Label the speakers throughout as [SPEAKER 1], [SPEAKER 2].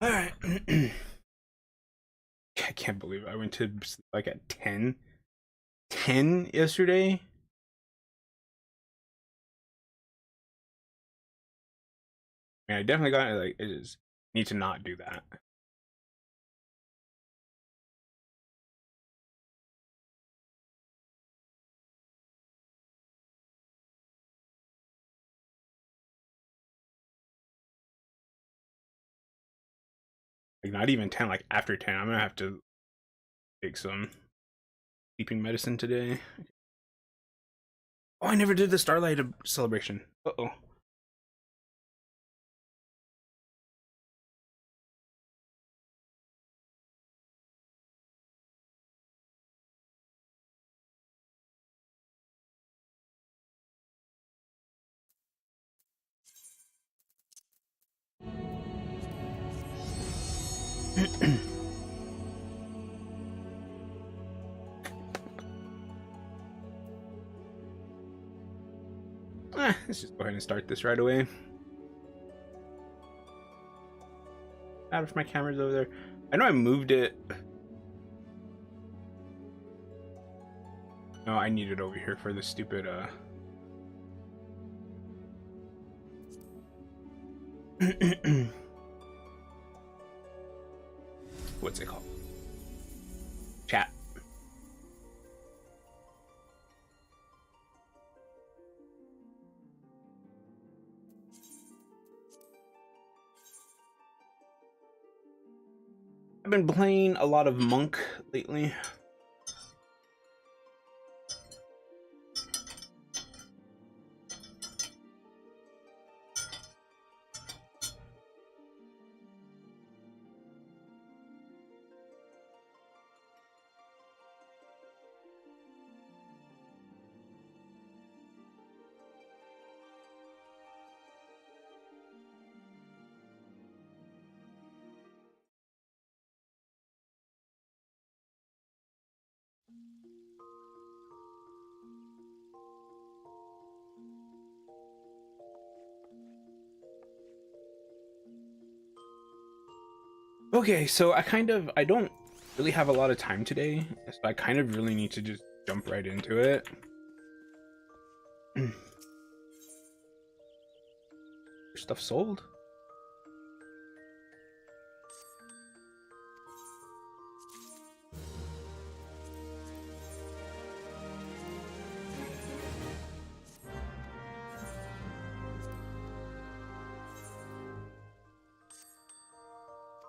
[SPEAKER 1] All right. I can't believe it. I went to sleep like at 10 yesterday. I mean, I definitely got it. Like, it is need to not do that. Like, not even 10. Like after 10, I'm gonna have to take some sleeping medicine today. Oh, I never did the Starlight celebration. Uh-oh. Let's just go ahead and start this right away. Out if my camera's over there. I know I moved it. No, I need it over here for the stupid what's it called? Chat. I've been playing a lot of Monk lately. Okay, so I don't really have a lot of time today, so I kind of really need to just jump right into it. Stuff sold?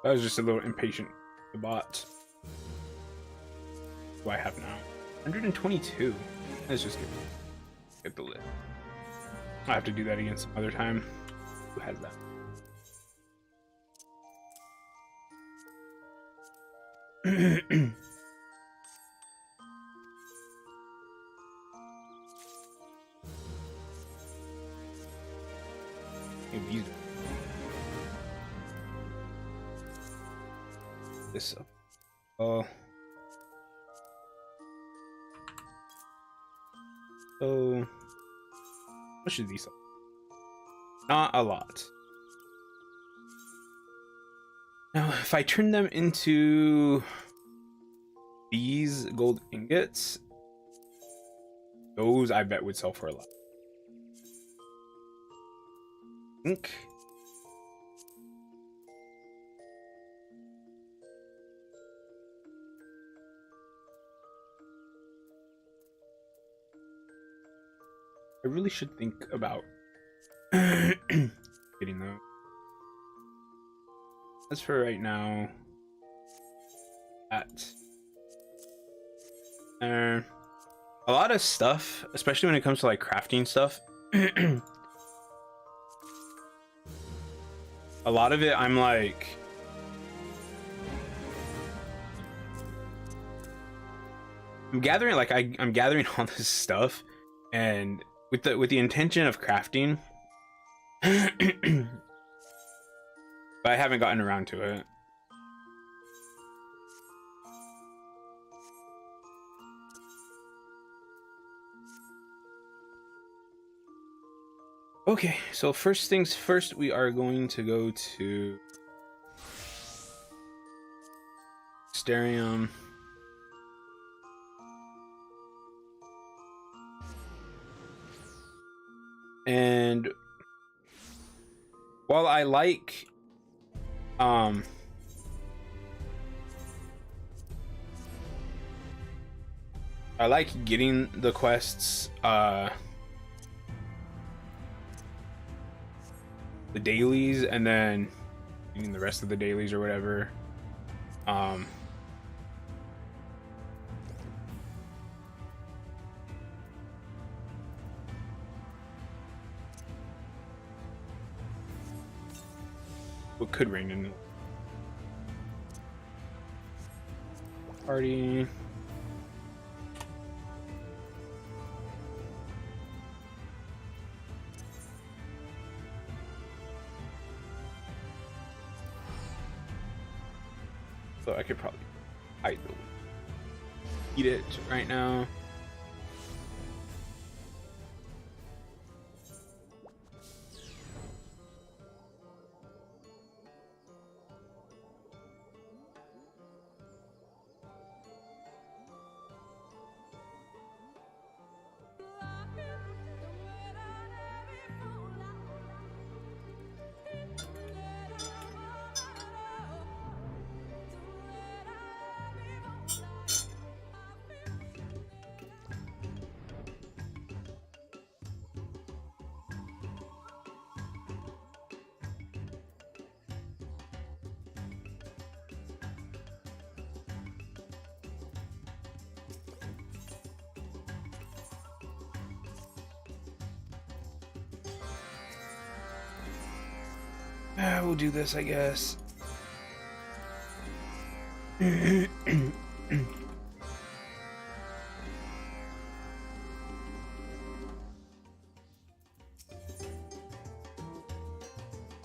[SPEAKER 1] I was just a little impatient. The bots. What do I have now? 122. Let's just get the lid. I have to do that again some other time. Who has that? This up. Oh. So, how much is these? Not a lot. Now, if I turn them into these gold ingots, those I bet would sell for a lot. I think. I really should think about getting those. As for right now, that a lot of stuff, especially when it comes to like crafting stuff. A lot of it, I'm like, I'm gathering like I'm gathering all this stuff, and with the intention of crafting. But I haven't gotten around to it. Okay, so first things first, we are going to go to Mysterium. And while I like getting the quests, the dailies, and then getting the rest of the dailies or whatever. What could rain in party? So I could probably hide the eat it right now. We'll do this, I guess. The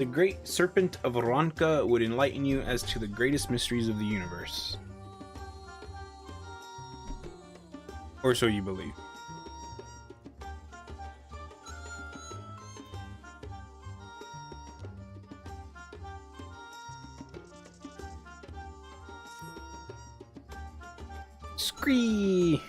[SPEAKER 1] great serpent of Ronka would enlighten you as to the greatest mysteries of the universe. Or so you believe. Scree!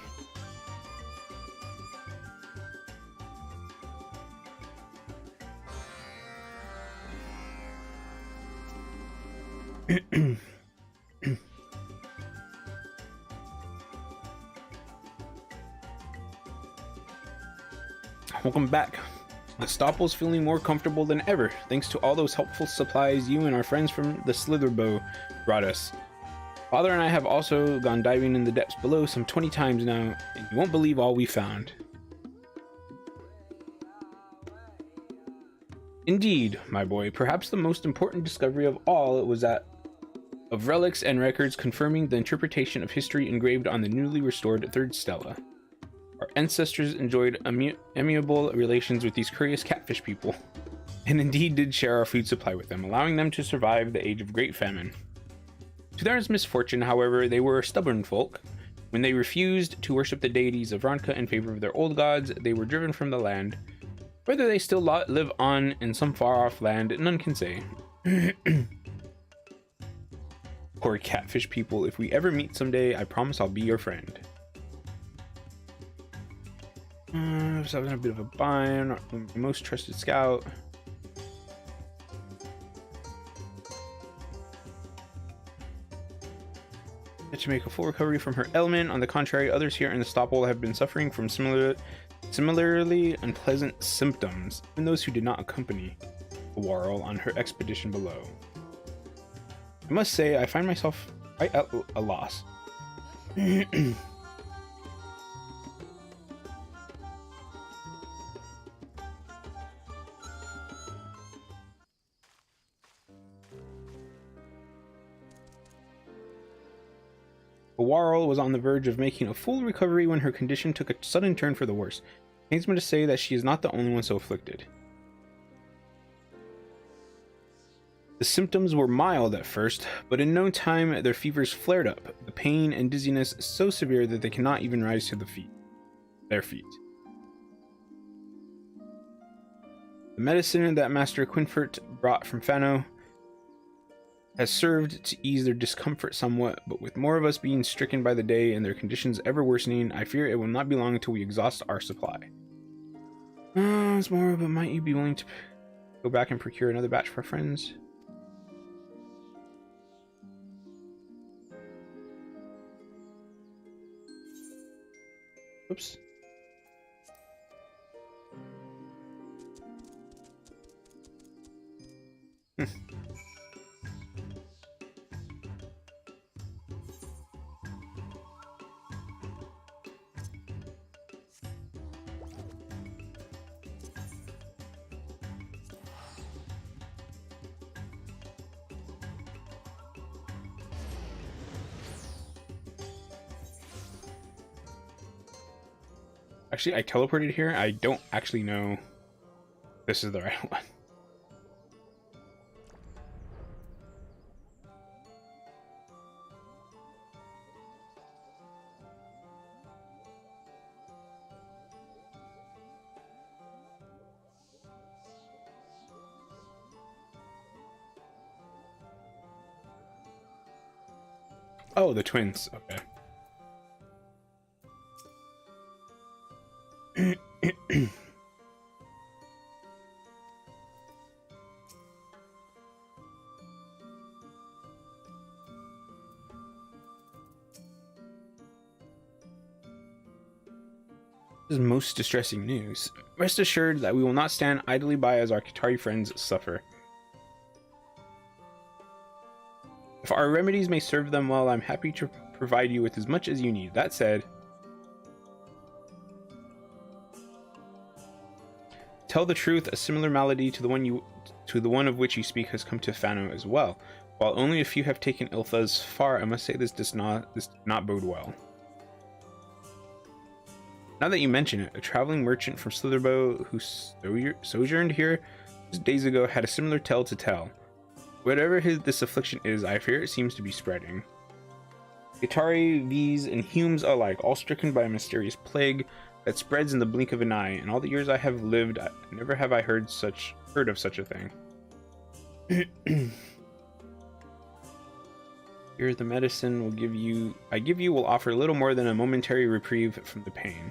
[SPEAKER 1] Welcome back. The Stopple's feeling more comfortable than ever, thanks to all those helpful supplies you and our friends from the Slitherbow brought us. Father and I have also gone diving in the depths below some 20 times now, and you won't believe all we found. Indeed, my boy, perhaps the most important discovery of all was that of relics and records confirming the interpretation of history engraved on the newly restored third stela. Our ancestors enjoyed amiable relations with these curious catfish people, and indeed did share our food supply with them, allowing them to survive the age of great famine. To their misfortune, however, they were stubborn folk. When they refused to worship the deities of Ronka in favor of their old gods, they were driven from the land. Whether they still live on in some far-off land, none can say. Poor catfish people, if we ever meet someday, I promise I'll be your friend. So I was in a bit of a bind. Most trusted scout. To make a full recovery from her ailment. On the contrary, others here in the Stopple have been suffering from similarly unpleasant symptoms, even those who did not accompany Warl on her expedition below. I must say, I find myself quite at a loss. Warl was on the verge of making a full recovery when her condition took a sudden turn for the worse. It pains me to say that she is not the only one so afflicted. The symptoms were mild at first, but in no time their fevers flared up, the pain and dizziness so severe that they cannot even rise to their feet. The medicine that Master Quinfert brought from Fano has served to ease their discomfort somewhat, but with more of us being stricken by the day and their conditions ever worsening, I fear it will not be long until we exhaust our supply. It's more, but might you be willing to go back and procure another batch for our friends? Oops. Actually, I teleported here. I don't actually know if this is the right one. Oh, the twins. Okay. This is most distressing news. Rest assured that we will not stand idly by as our Qitari friends suffer. If our remedies may serve them well, I'm happy to provide you with as much as you need. That said, tell the truth, a similar malady to the one of which you speak has come to Fano as well. While only a few have taken ill thus far, I must say this does not bode well. Now that you mention it, a traveling merchant from Slitherbow who sojourned here just days ago had a similar tale to tell. Whatever this affliction is, I fear it seems to be spreading. Qitari, V's, and Humes alike, all stricken by a mysterious plague that spreads in the blink of an eye. In all the years I have lived, never have I heard of such a thing. Here, the medicine I give you will offer little more than a momentary reprieve from the pain.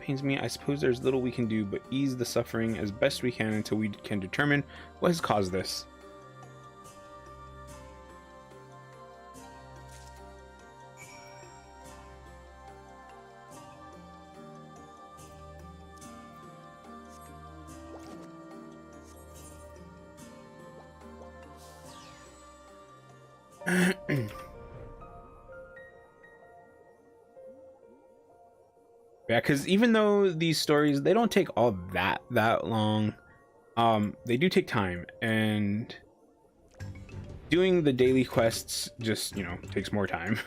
[SPEAKER 1] Pains me, I suppose there's little we can do but ease the suffering as best we can until we can determine what has caused this. Yeah, because even though these stories, they don't take all that long, they do take time, and doing the daily quests just, takes more time.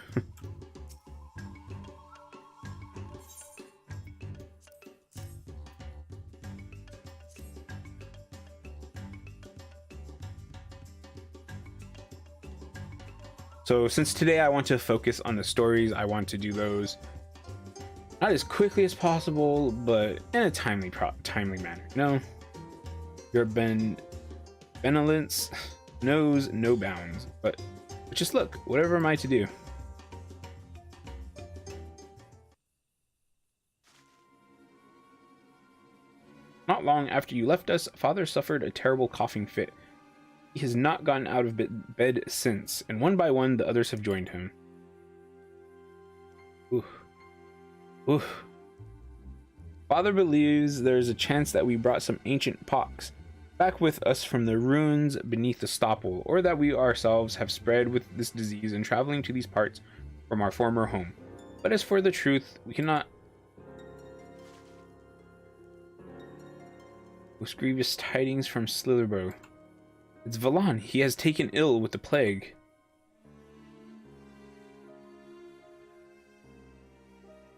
[SPEAKER 1] So since today I want to focus on the stories, I want to do those not as quickly as possible, but in a timely manner. No, your benevolence knows no bounds. But just look, whatever am I to do? Not long after you left us, Father suffered a terrible coughing fit. He has not gotten out of bed since, and one by one the others have joined him. Oof. Oof. Father believes there is a chance that we brought some ancient pox back with us from the ruins beneath the stopple, or that we ourselves have spread with this disease in traveling to these parts from our former home. But as for the truth, we cannot. Most grievous tidings from Slitherbow. It's Valan. He has taken ill with the plague.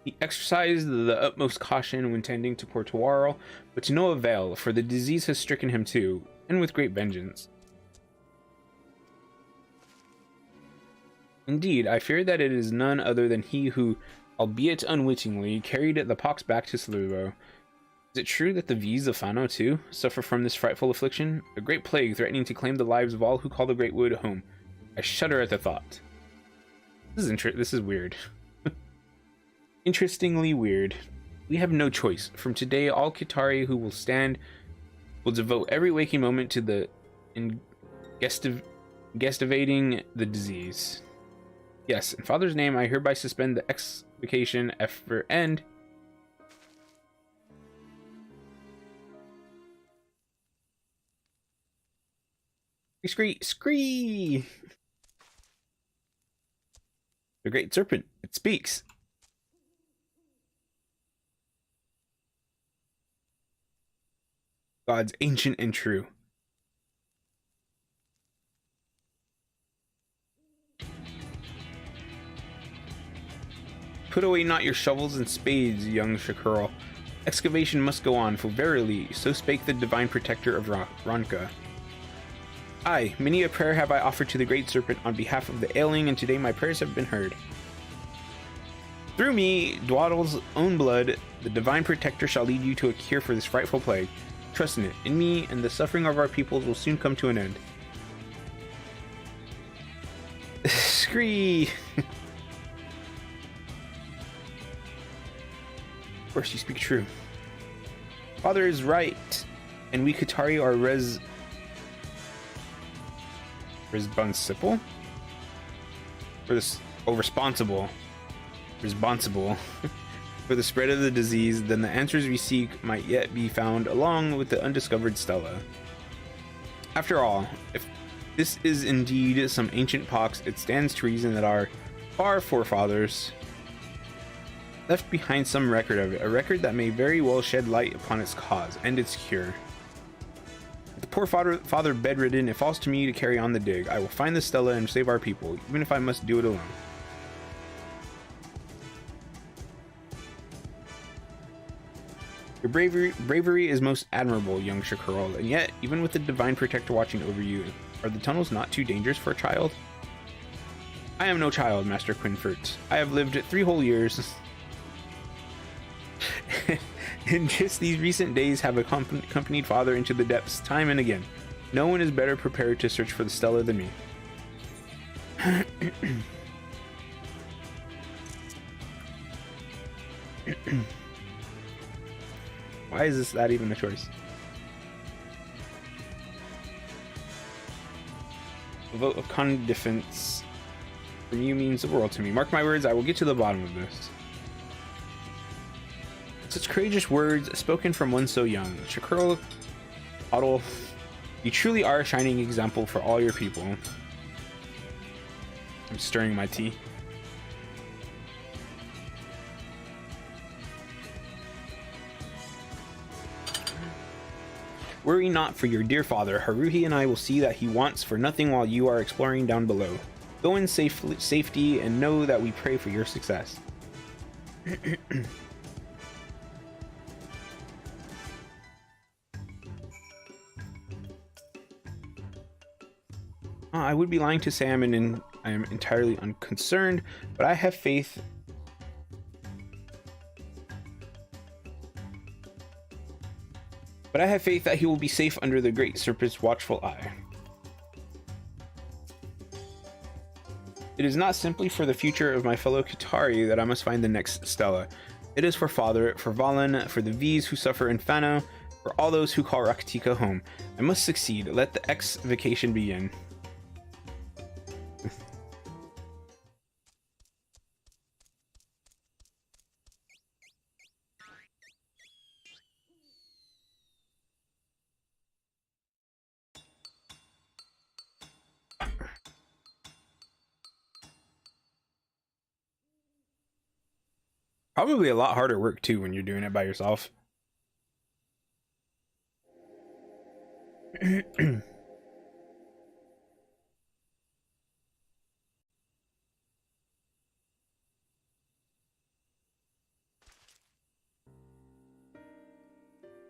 [SPEAKER 1] He exercised the utmost caution when tending to poor Tuarl, but to no avail, for the disease has stricken him too, and with great vengeance. Indeed, I fear that it is none other than he who, albeit unwittingly, carried the pox back to Slitherbow. Is it true that the V's of Fano, too, suffer from this frightful affliction? A great plague threatening to claim the lives of all who call the Great Wood home. I shudder at the thought. This is weird. Interestingly weird. We have no choice. From today, all Qitari who will stand will devote every waking moment to the gestivating the disease. Yes, in Father's name, I hereby suspend the exvocation effort end. Scree! The great serpent, it speaks. Gods ancient and true. Put away not your shovels and spades, young Shakurl. Excavation must go on, for verily, so spake the divine protector of Ronka. Aye, many a prayer have I offered to the great serpent on behalf of the ailing, and today my prayers have been heard. Through me, Dwaddle's own blood, the divine protector shall lead you to a cure for this frightful plague. Trust in it. In me, and the suffering of our peoples will soon come to an end. Scree! Of course, you speak true. Father is right, and we Qitari are responsible for the spread of the disease. Then the answers we seek might yet be found along with the undiscovered stela. After all, if this is indeed some ancient pox, it stands to reason that our far forefathers left behind some record of it, a record that may very well shed light upon its cause and its cure. With the poor father bedridden, it falls to me to carry on the dig. I will find the stela and save our people, even if I must do it alone. Your bravery is most admirable, young Shakurl, and yet, even with the divine protector watching over you, are the tunnels not too dangerous for a child? I am no child, Master Quinfert. I have lived 3 whole years. In just these recent days have accompanied father into the depths time and again. No one is better prepared to search for the stela than me. Why is that even a choice? A vote of confidence from you means the world to me. Mark my words, I will get to the bottom of this. Such courageous words spoken from one so young. Shakurl, Otto, you truly are a shining example for all your people. I'm stirring my tea. Worry not for your dear father. Haruhi and I will see that he wants for nothing while you are exploring down below. Go in safety and know that we pray for your success. I would be lying to say I am entirely unconcerned, but I have faith. But I have faith that he will be safe under the great serpent's watchful eye. It is not simply for the future of my fellow Qitari that I must find the next stela. It is for father, for Valen, for the V's who suffer in Fano, for all those who call Raktika home. I must succeed. Let the X-vacation begin. Probably a lot harder work too when you're doing it by yourself. You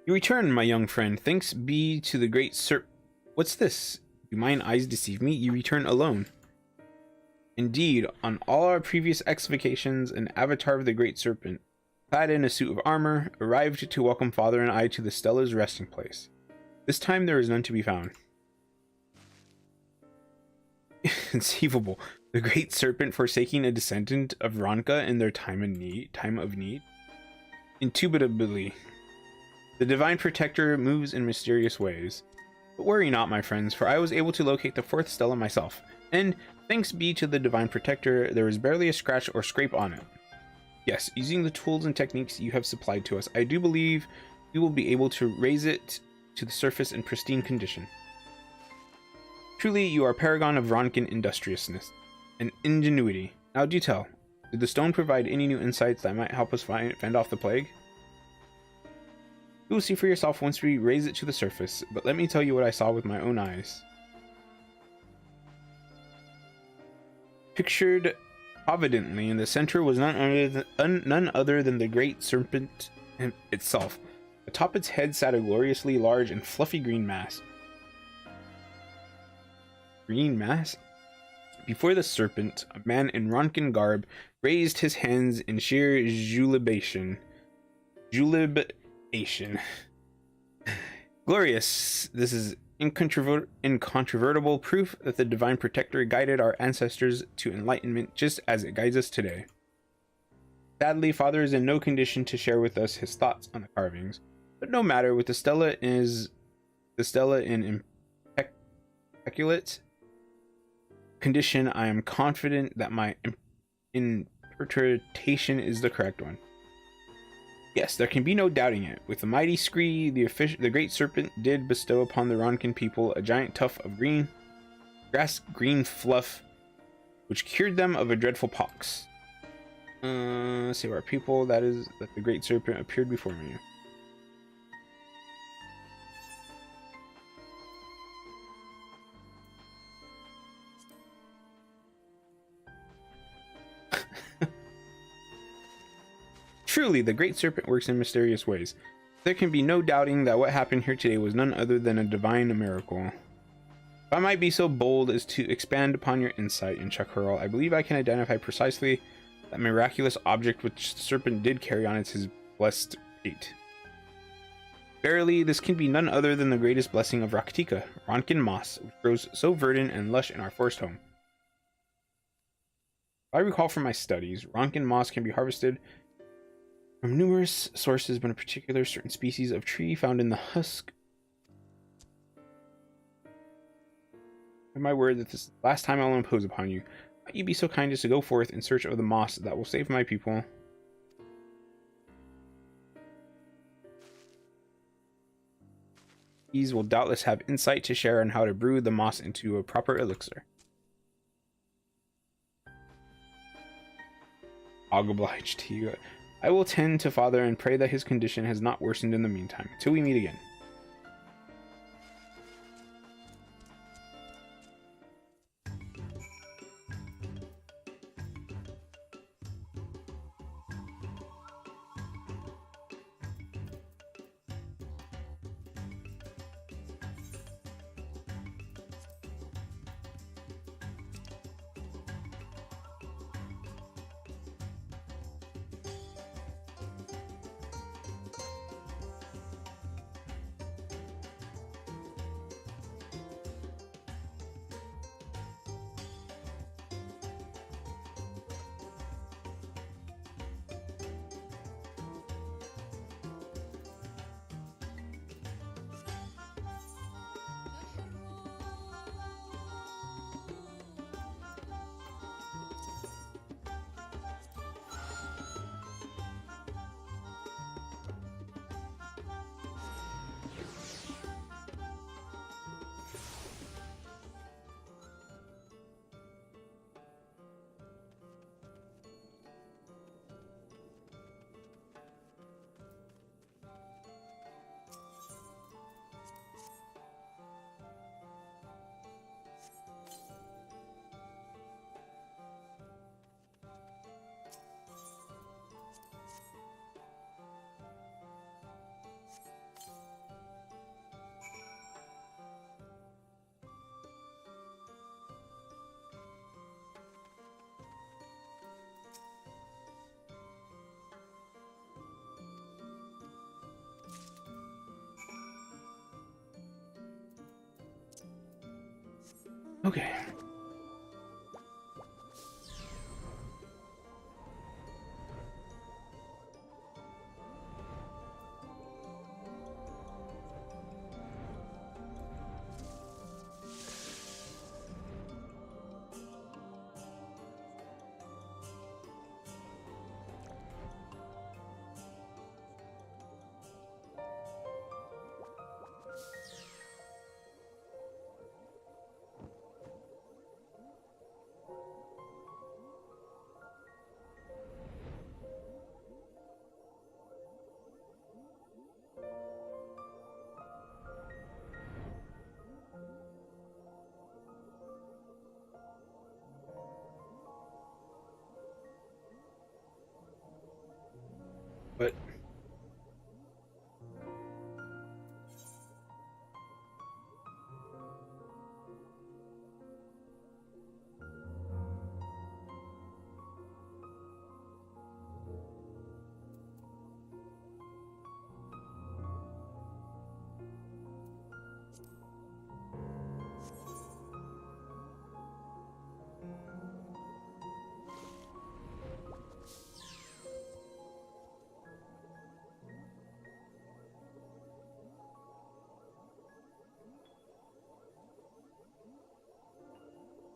[SPEAKER 1] return, my young friend. Thanks be to the great What's this? Do mine eyes deceive me? You return alone. Indeed, on all our previous X vacations, an avatar of the great serpent clad in a suit of armor, arrived to welcome Father and I to the Stella's resting place. This time there is none to be found. Inconceivable. The great serpent forsaking a descendant of Ronka in their time of need. Indubitably. The divine protector moves in mysterious ways. But worry not, my friends, for I was able to locate the fourth Stella myself, and thanks be to the divine protector, there is barely a scratch or scrape on it. Yes, using the tools and techniques you have supplied to us, I do believe we will be able to raise it to the surface in pristine condition. Truly, you are a paragon of Ronkin industriousness and ingenuity. Now do tell, did the stone provide any new insights that might help us fend off the plague? You will see for yourself once we raise it to the surface, but let me tell you what I saw with my own eyes. Pictured providently in the center was none other than the great serpent itself. Atop its head sat a gloriously large and fluffy green mass. Green mass? Before the serpent, a man in Ronkin garb raised his hands in sheer jubilation. Glorious! This is incontrovertible proof that the divine protector guided our ancestors to enlightenment just as it guides us today. Sadly, Father is in no condition to share with us his thoughts on the carvings, but no matter. With the stella in immaculate condition, I am confident that my interpretation is the correct one. Yes, there can be no doubting it. With the mighty scree, the great serpent did bestow upon the Ronkin people a giant tuft of green fluff, which cured them of a dreadful pox. Let's see, our people, that the great serpent appeared before me. Truly, the great serpent works in mysterious ways. There can be no doubting that what happened here today was none other than a divine miracle. If I might be so bold as to expand upon your insight in Chakurl, I believe I can identify precisely that miraculous object which the serpent did carry on his blessed pate. Verily, this can be none other than the greatest blessing of Raktika, Ronkin moss, which grows so verdant and lush in our forest home. If I recall from my studies, Ronkin moss can be harvested from numerous sources, but in particular certain species of tree found in the husk. By my word that this is the last time I will impose upon you, might you be so kind as to go forth in search of the moss that will save my people. These will doubtless have insight to share on how to brew the moss into a proper elixir. I'll oblige to you. I will tend to Father and pray that his condition has not worsened in the meantime, till we meet again. Okay. But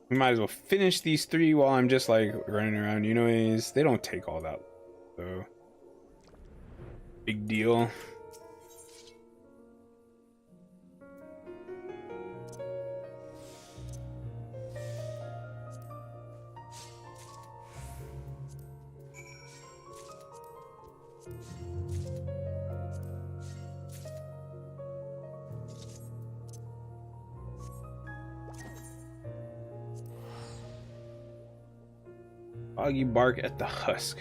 [SPEAKER 1] we might as well finish these 3 while I'm just like running around. You know, they don't take all that, so big deal. Foggy bark at the husk.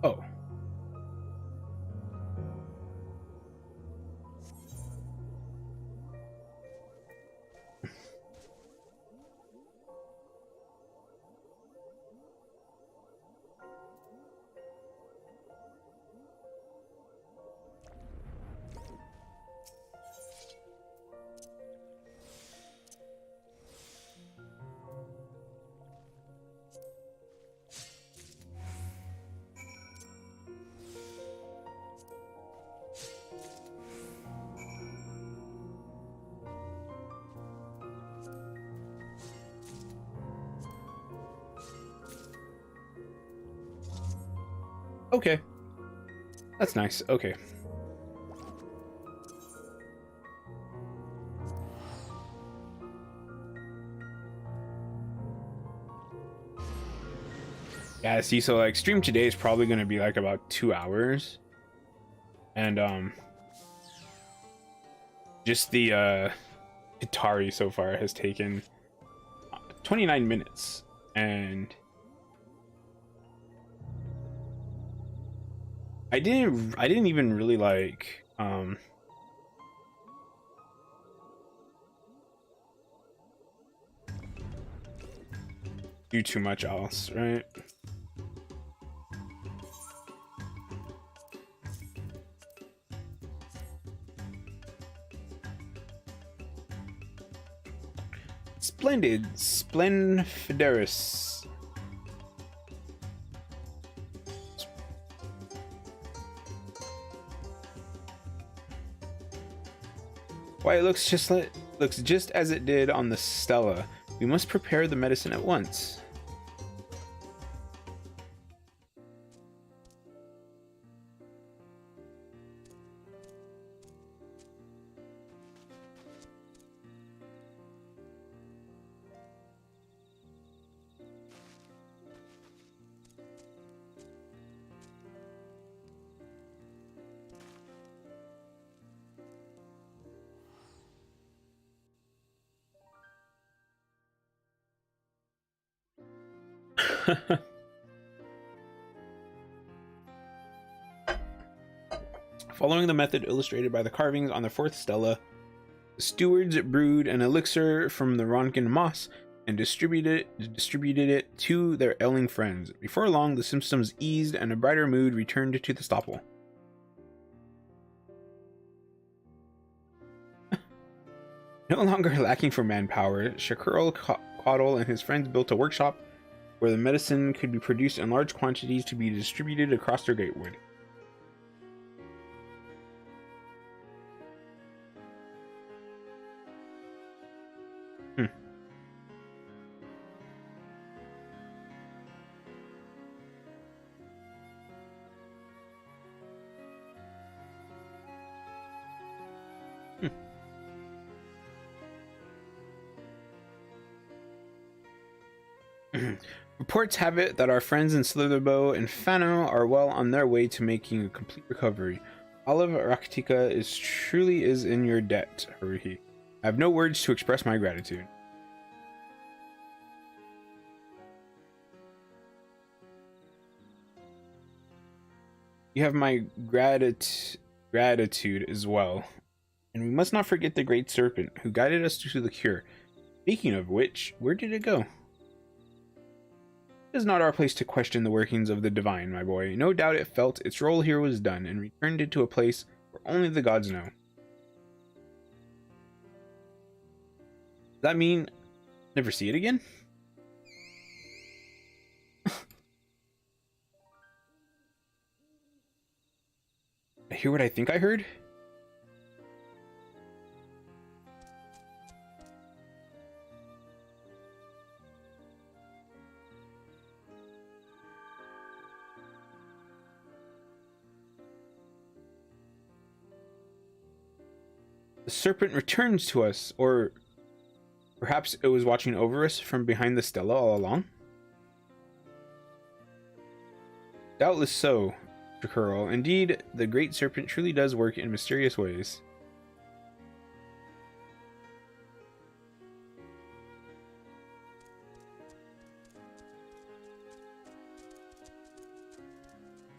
[SPEAKER 1] Oh. Okay. That's nice. Okay. Yeah, see, so like stream today is probably gonna be like about 2 hours. And just the Qitari so far has taken 29 minutes. And I didn't even really like do too much else, right? Splendid, Splendiferous. Why, it looks just as it did on the Stella. We must prepare the medicine at once. Following the method illustrated by the carvings on the fourth stela, the stewards brewed an elixir from the Ronkin moss and distributed it to their ailing friends. Before long, the symptoms eased and a brighter mood returned to the stopple. No longer lacking for manpower, Shakurl, Quaddle, and his friends built a workshop where the medicine could be produced in large quantities to be distributed across their gatewood. Reports have it that our friends in Slitherbow and Fano are well on their way to making a complete recovery. Olive Rakitika truly is in your debt, Haruhi. I have no words to express my gratitude. You have my gratitude as well. And we must not forget the great serpent who guided us to the cure. Speaking of which, where did it go? It is not our place to question the workings of the divine, my boy. No doubt it felt its role here was done and returned it to a place where only the gods know. Does that mean never see it again? I hear what I think I heard? The serpent returns to us, or perhaps it was watching over us from behind the stela all along? Doubtless so, Shakurl. Indeed, the great serpent truly does work in mysterious ways.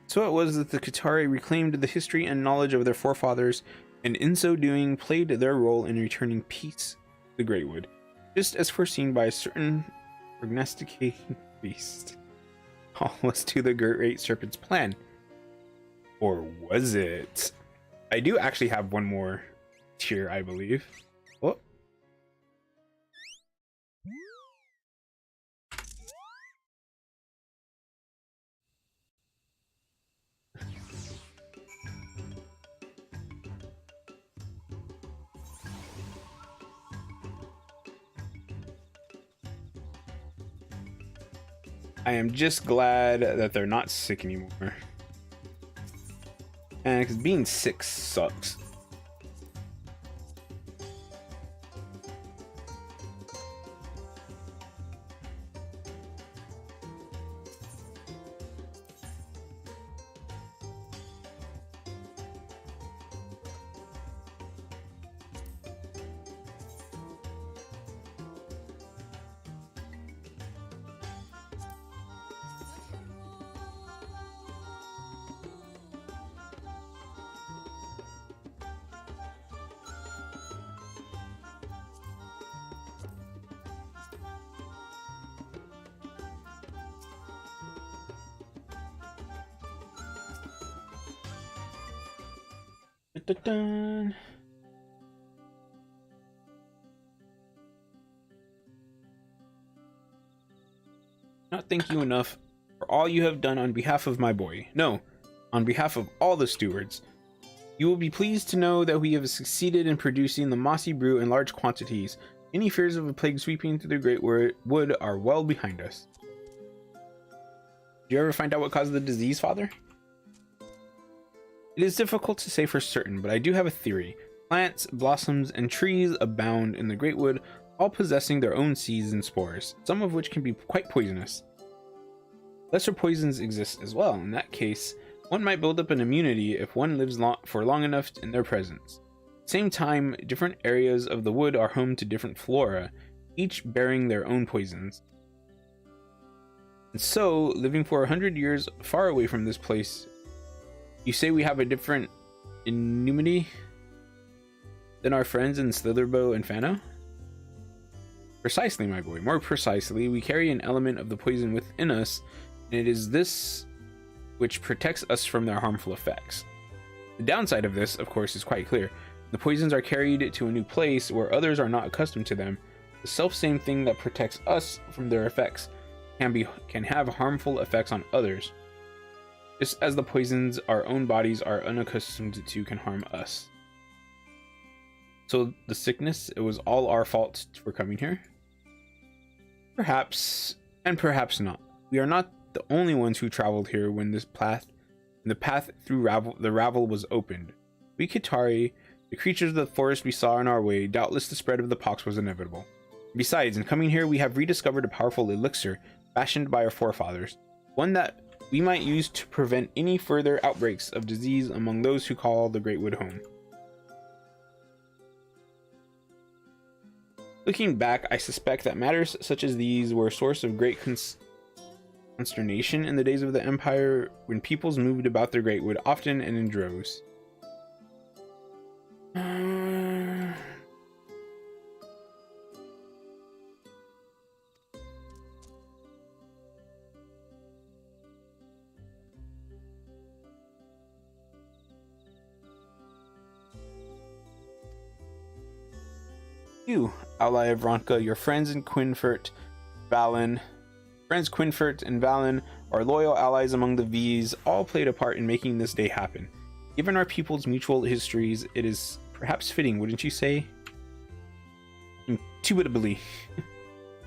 [SPEAKER 1] So it was that the Qitari reclaimed the history and knowledge of their forefathers, and in so doing played their role in returning peace to the Greatwood, just as foreseen by a certain prognosticating beast. All was to the Great Serpent's plan. Or was it? I do actually have one more tier, I believe. Oh. I am just glad that they're not sick anymore. And because being sick sucks. Dun. Not thank you enough for all you have done on behalf of my boy. No, on behalf of all the stewards. You will be pleased to know that we have succeeded in producing the mossy brew in large quantities. Any fears of a plague sweeping through the Great Wood are well behind us. Did you ever find out what caused the disease, Father? It is difficult to say for certain, but I do have a theory. Plants, blossoms, and trees abound in the Great Wood, all possessing their own seeds and spores, some of which can be quite poisonous. Lesser poisons exist as well. In that case, one might build up an immunity if one lives for long enough in their presence. At the same time, different areas of the wood are home to different flora, each bearing their own poisons. And so, living for 100 years far away from this place, you say we have a different immunity than our friends in Slitherbow and Fano? Precisely, my boy. More precisely, we carry an element of the poison within us, and it is this which protects us from their harmful effects. The downside of this, of course, is quite clear. The poisons are carried to a new place where others are not accustomed to them. The self-same thing that protects us from their effects can have harmful effects on others, just as the poisons our own bodies are unaccustomed to can harm us. So the sickness, it was all our fault for coming here? Perhaps, and perhaps not. We are not the only ones who traveled here when the path through the Ravel was opened. We Qitari, the creatures of the forest we saw on our way, doubtless the spread of the pox was inevitable. Besides, in coming here, we have rediscovered a powerful elixir fashioned by our forefathers, one that we might use to prevent any further outbreaks of disease among those who call the Great Wood home. Looking back, I suspect that matters such as these were a source of great consternation in the days of the Empire, when peoples moved about the Great Wood often and in droves. You, ally of Ronka, your friends Quinfert and Valen, our loyal allies among the V's, all played a part in making this day happen. Given our people's mutual histories, it is perhaps fitting, wouldn't you say? Indubitably.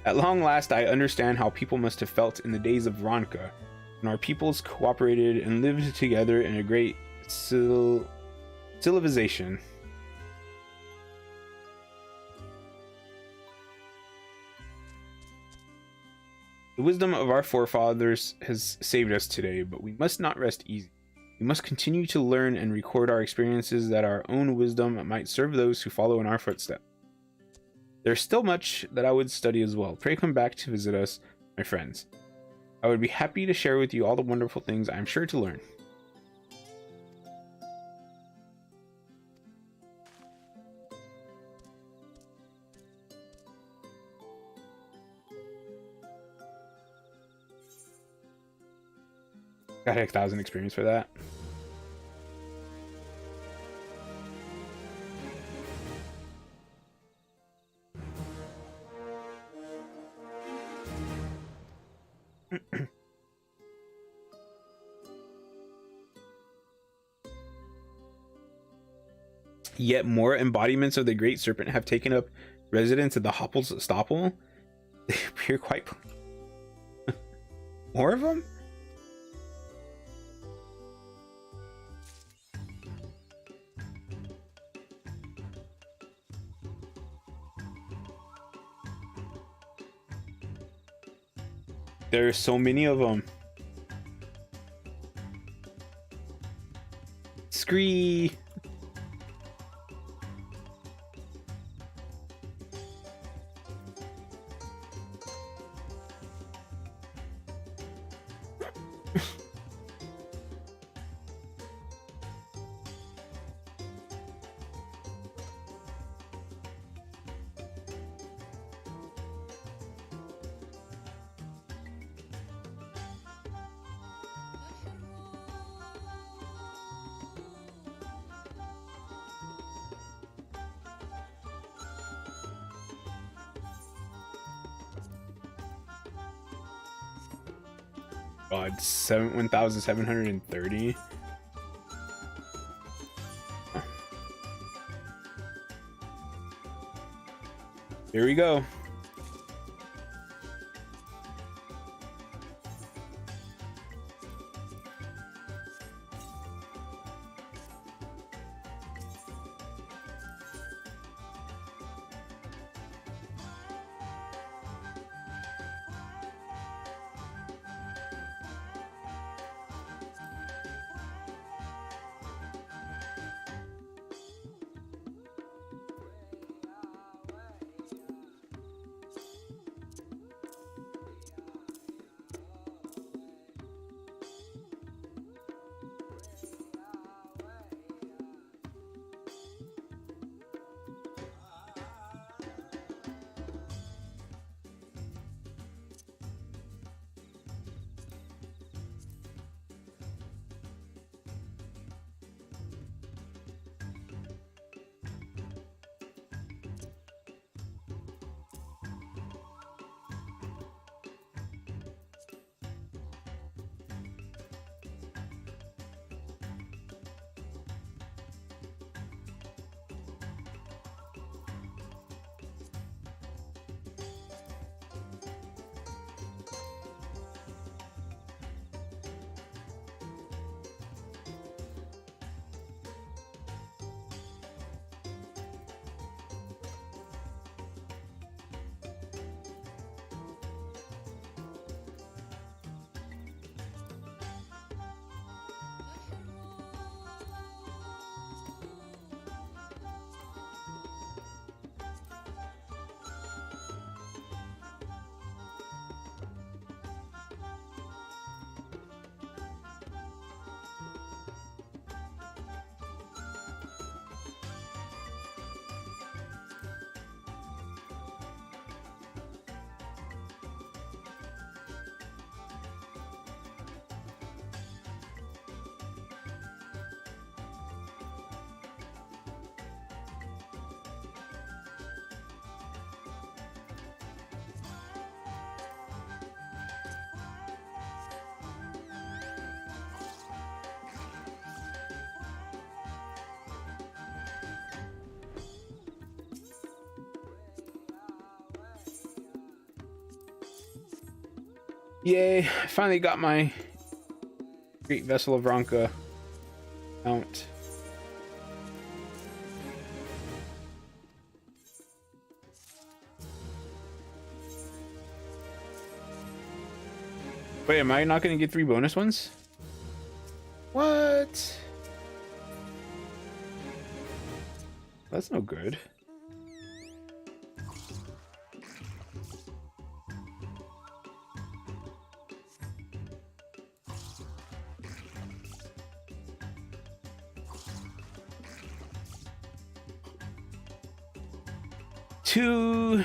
[SPEAKER 1] At long last, I understand how people must have felt in the days of Ronka, when our peoples cooperated and lived together in a great civilization. The wisdom of our forefathers has saved us today, but we must not rest easy. We must continue to learn and record our experiences that our own wisdom might serve those who follow in our footsteps. There's still much that I would study as well. Pray come back to visit us, my friends. I would be happy to share with you all the wonderful things I'm sure to learn. Got 1,000 experience for that. Yet more embodiments of the Great Serpent have taken up residence at the Hopple's Stopple. They appear quite... More of them? There are so many of them. Scree. God, 1,730. Here we go. Yay, I finally got my Great Vessel of Ronka mount. Wait, am I not going to get 3 bonus ones? What? That's no good. Two.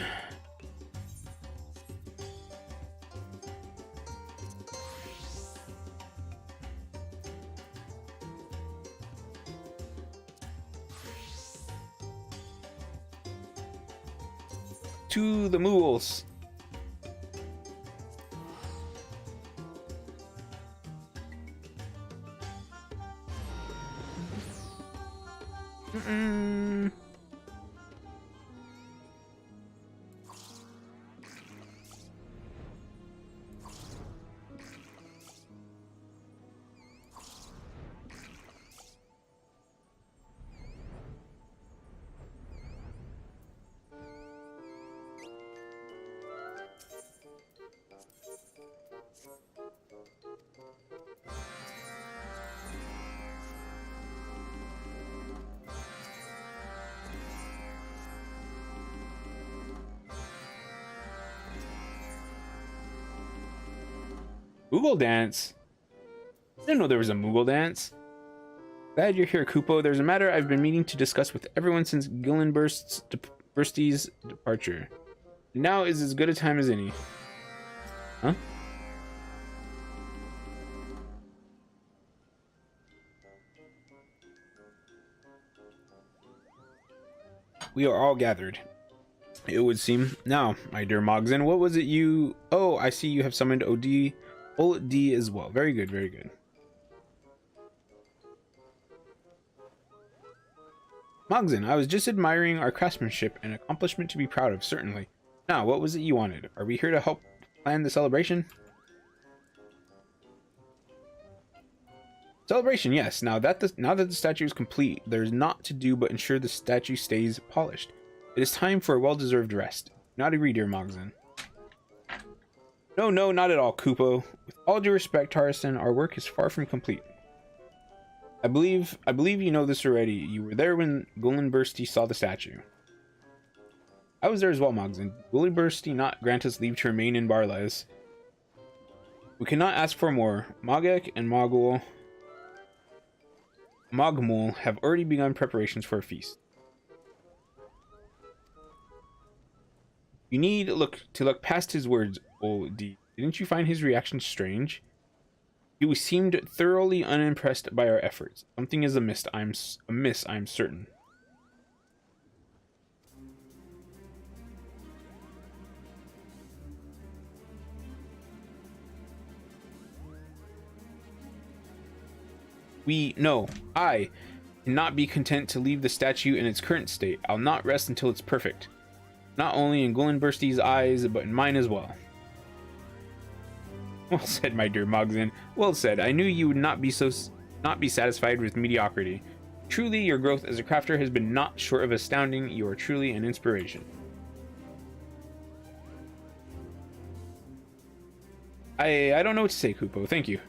[SPEAKER 1] To the Moogles. Moogle dance? I didn't know there was a Moogle dance. Glad you're here, Kupo. There's a matter I've been meaning to discuss with everyone since Bursty's departure. Now is as good a time as any. Huh? We are all gathered, it would seem. Now, my dear Mogzen, what was it you... Oh, I see you have summoned Old D as well. Very good, very good. Mogzen, I was just admiring our craftsmanship, an accomplishment to be proud of, certainly. Now, what was it you wanted? Are we here to help plan the celebration? Celebration, yes. Now that the statue is complete, there's naught to do but ensure the statue stays polished. It is time for a well-deserved rest. Not agree, dear Mogzen. No, not at all, Kupo. With all due respect, Harrison, our work is far from complete. I believe you know this already. You were there when Bursty saw the statue. I was there as well, Mogzen. Will Bursty not grant us leave to remain in Barles? We cannot ask for more. Mogek and Mogmul have already begun preparations for a feast. You need to look past his words, Old D. Didn't you find his reaction strange? He seemed thoroughly unimpressed by our efforts. Something is amiss, I'm certain. I cannot be content to leave the statue in its current state. I'll not rest until it's perfect. Not only in Bursty's eyes, but in mine as well. Well said, my dear Mogzen. Well said. I knew you would not be satisfied with mediocrity. Truly, your growth as a crafter has been not short of astounding. You are truly an inspiration. I don't know what to say, Kupo. Thank you.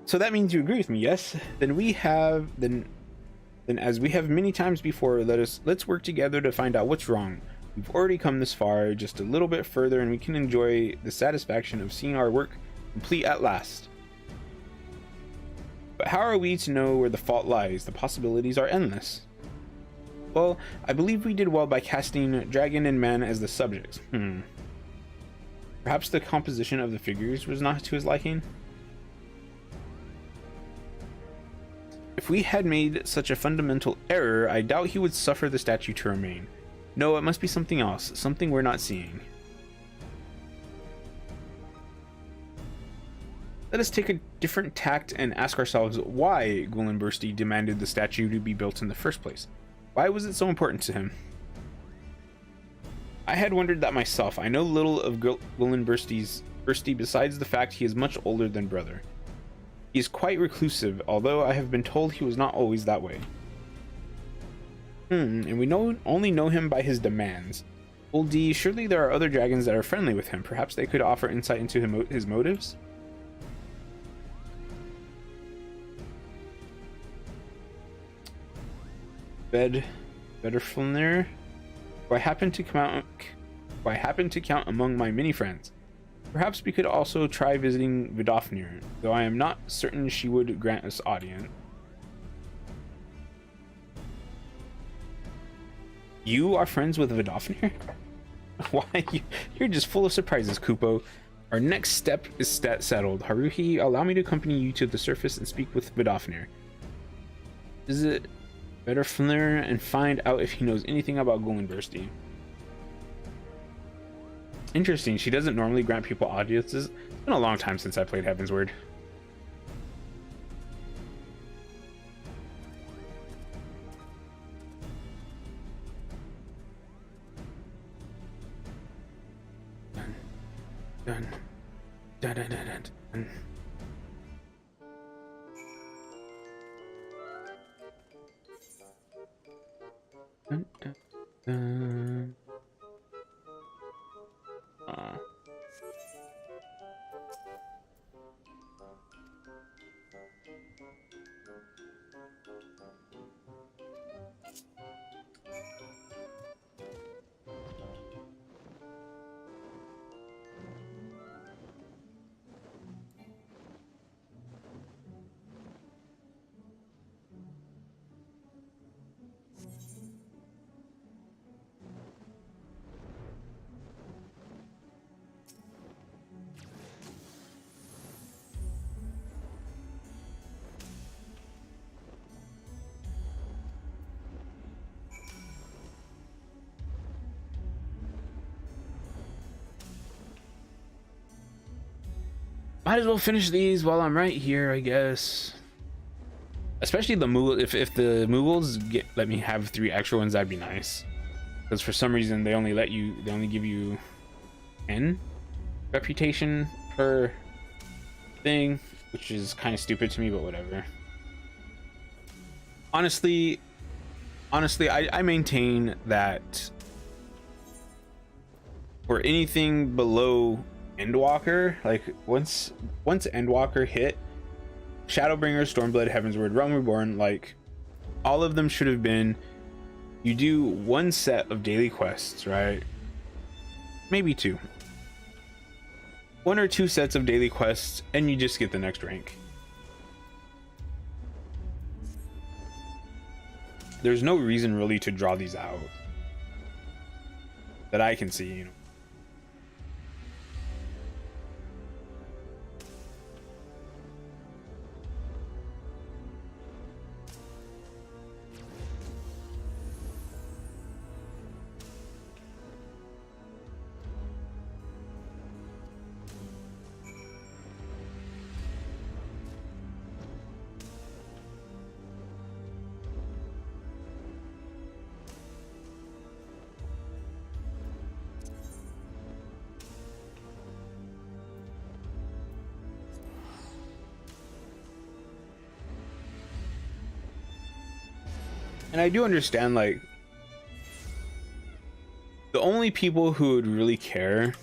[SPEAKER 1] So that means you agree with me, yes? Then as we have many times before, let's work together to find out what's wrong. We've already come this far, just a little bit further, and we can enjoy the satisfaction of seeing our work complete at last. But how are we to know where the fault lies? The possibilities are endless. Well, I believe we did well by casting dragon and man as the subjects. Perhaps the composition of the figures was not to his liking? If we had made such a fundamental error, I doubt he would suffer the statue to remain. No, it must be something else, something we're not seeing. Let us take a different tact and ask ourselves why Bursty demanded the statue to be built in the first place. Why was it so important to him? I had wondered that myself. I know little of Bursty besides the fact he is much older than brother. He is quite reclusive, although I have been told he was not always that way. And we only know him by his demands. Old D, surely there are other dragons that are friendly with him. Perhaps they could offer insight into his motives? Bedderflner? Who I happen to count among my many friends. Perhaps we could also try visiting Vidofnir, though I am not certain she would grant us audience. You are friends with Vidofnir? Why, you're just full of surprises, Kupo. Our next step is settled. Haruhi, allow me to accompany you to the surface and speak with Vidofnir. Visit Bedderflner and find out if he knows anything about Bursty. Interesting, she doesn't normally grant people audiences. It's been a long time since I played Heavensward. Dun. Dun, dun, dun, dun, dun. Dun, dun, dun. Might as well finish these while I'm right here, I guess. Especially the Moogles. If the Moogles let me have 3 extra ones, that'd be nice. Because for some reason they only give you 10 reputation per thing, which is kind of stupid to me, but whatever. Honestly, I maintain that for anything below Endwalker, like once Endwalker hit, Shadowbringer, Stormblood, Heavensward, Realm Reborn, like all of them should have been, you do 1 set of daily quests, right? Maybe 2. 1 or 2 sets of daily quests and you just get the next rank. There's no reason really to draw these out that I can see, you know. And I do understand, like, the only people who would really care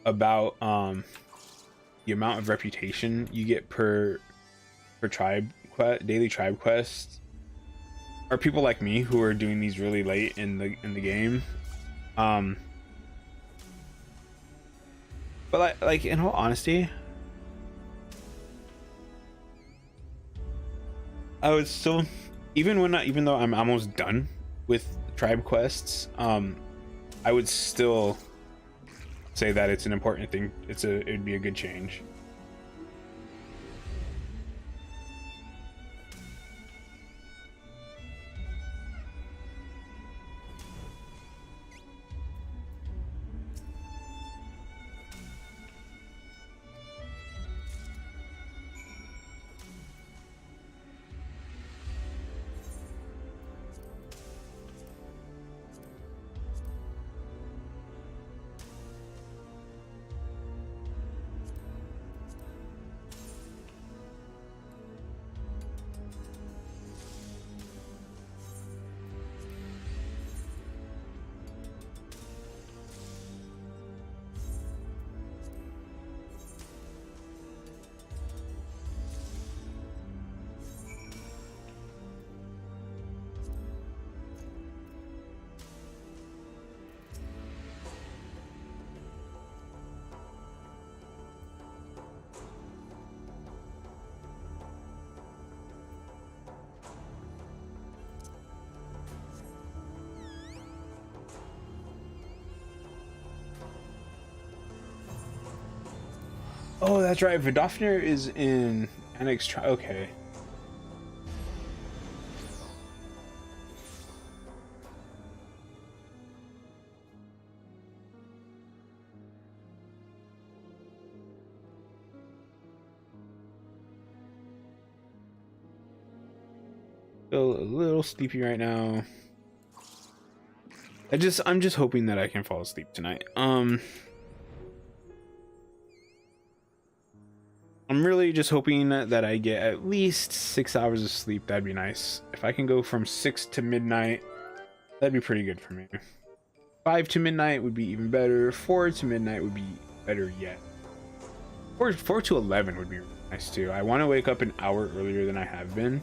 [SPEAKER 1] about the amount of reputation you get per daily tribe quests are people like me who are doing these really late in the game. But like in all honesty, I was still, even though I'm almost done with tribe quests, I would still say that it's an important thing. It'd be a good change. Oh, that's right. Vidofnir is in Annex. Okay. Feel a little sleepy right now. I'm just hoping that I can fall asleep tonight. I'm really just hoping that I get at least 6 hours of sleep. That'd be nice. If I can go from 6 to midnight, that'd be pretty good for me. 5 to midnight would be even better. 4 to midnight would be better yet. 4 to 11 would be really nice too. I want to wake up an hour earlier than I have been.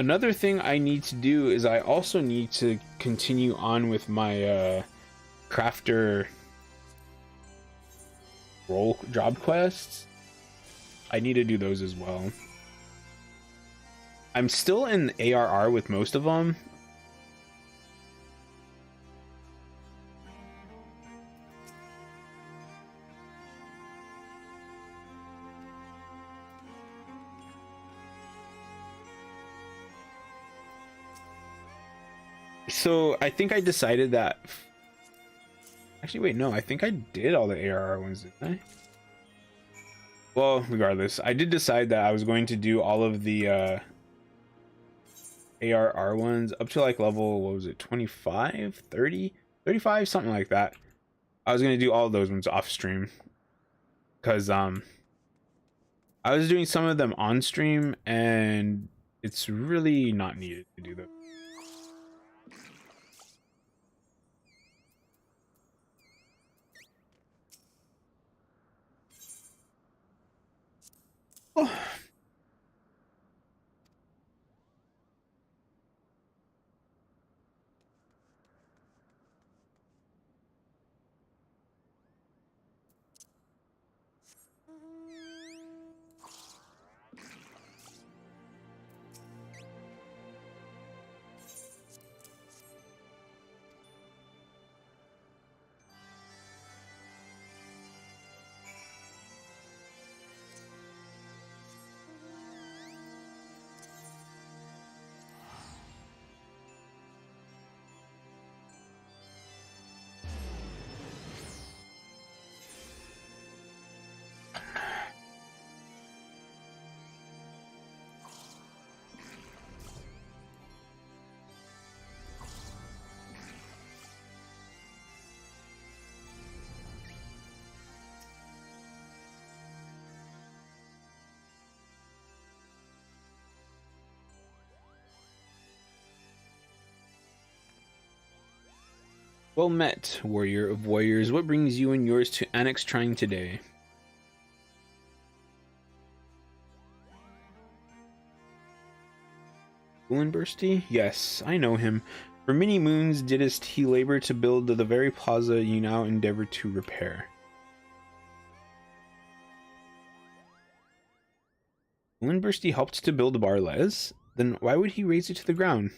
[SPEAKER 1] Another thing I need to do is I also need to continue on with my crafter role job quests. I need to do those as well. I'm still in ARR with most of them. So I think I decided that. Actually, wait, no, I think I did all the ARR ones, didn't I? Well, regardless, I did decide that I was going to do all of the ARR ones up to like level, what was it, 25, 30, 35, something like that. I was going to do all of those ones off stream because I was doing some of them on stream and it's really not needed to do those. Oh. Well met, warrior of warriors. What brings you and yours to Annex Shrine today? Bursty? Yes, I know him. For many moons didst he labor to build the very plaza you now endeavor to repair. Bursty helped to build Barles? Then why would he raise it to the ground?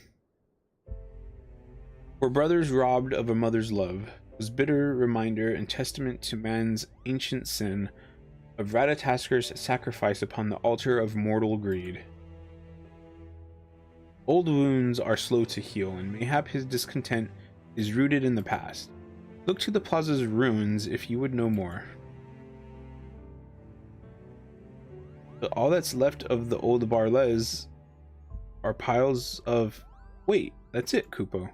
[SPEAKER 1] For brothers robbed of a mother's love was bitter reminder and testament to man's ancient sin of Ratatasker's sacrifice upon the altar of mortal greed. Old wounds are slow to heal, and mayhap his discontent is rooted in the past. Look to the plaza's ruins if you would know more. But all that's left of the old Barles are piles of... Wait, that's it, Kupo.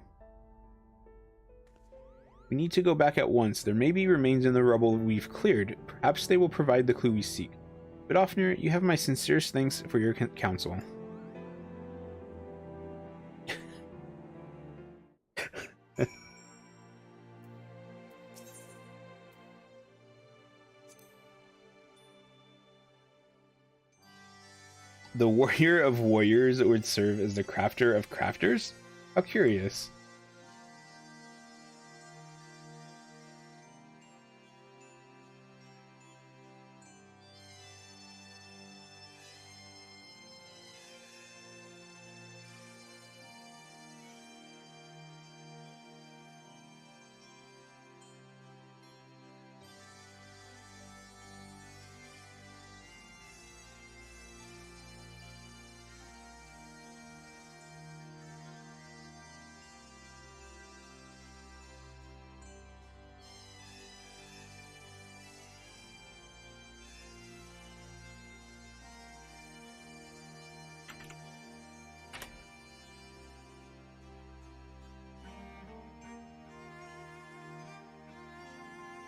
[SPEAKER 1] We need to go back at once. There may be remains in the rubble we've cleared. Perhaps they will provide the clue we seek. But Offner, you have my sincerest thanks for your counsel. The warrior of warriors would serve as the crafter of crafters? How curious.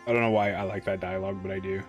[SPEAKER 1] I don't know why I like that dialogue, but I do.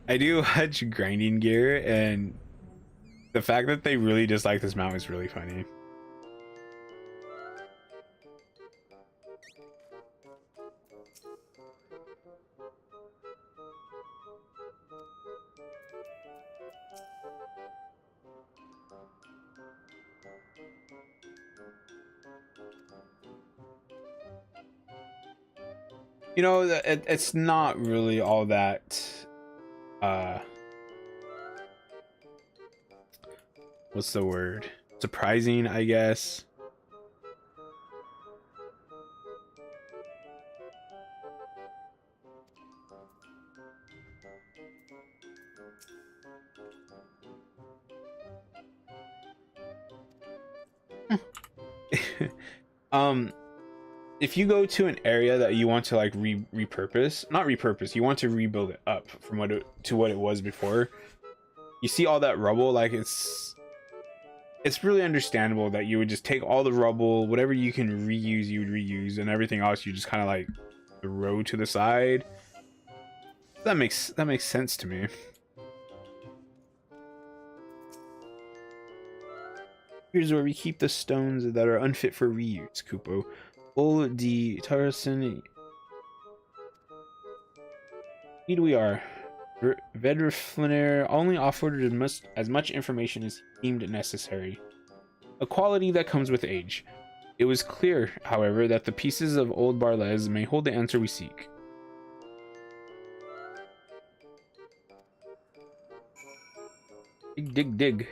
[SPEAKER 1] I do watch Grinding Gear, and the fact that they really dislike this mount is really funny. You know, it's not really all that uh what's the word? Surprising, I guess. um if you go to an area that you want to like repurpose, not repurpose, you want to rebuild it up from what it to what it was before, you see all that rubble, like it's really understandable that you would just take all the rubble, whatever you can reuse, you would reuse, and everything else you just kind of like throw to the side. That makes sense to me. Here's where we keep the stones that are unfit for reuse, Kupo. Ol di Tarasin. Indeed we are. Vedrifliner only offered as much information as deemed necessary. A quality that comes with age. It was clear, however, that the pieces of old Barles may hold the answer we seek. Dig, dig, dig.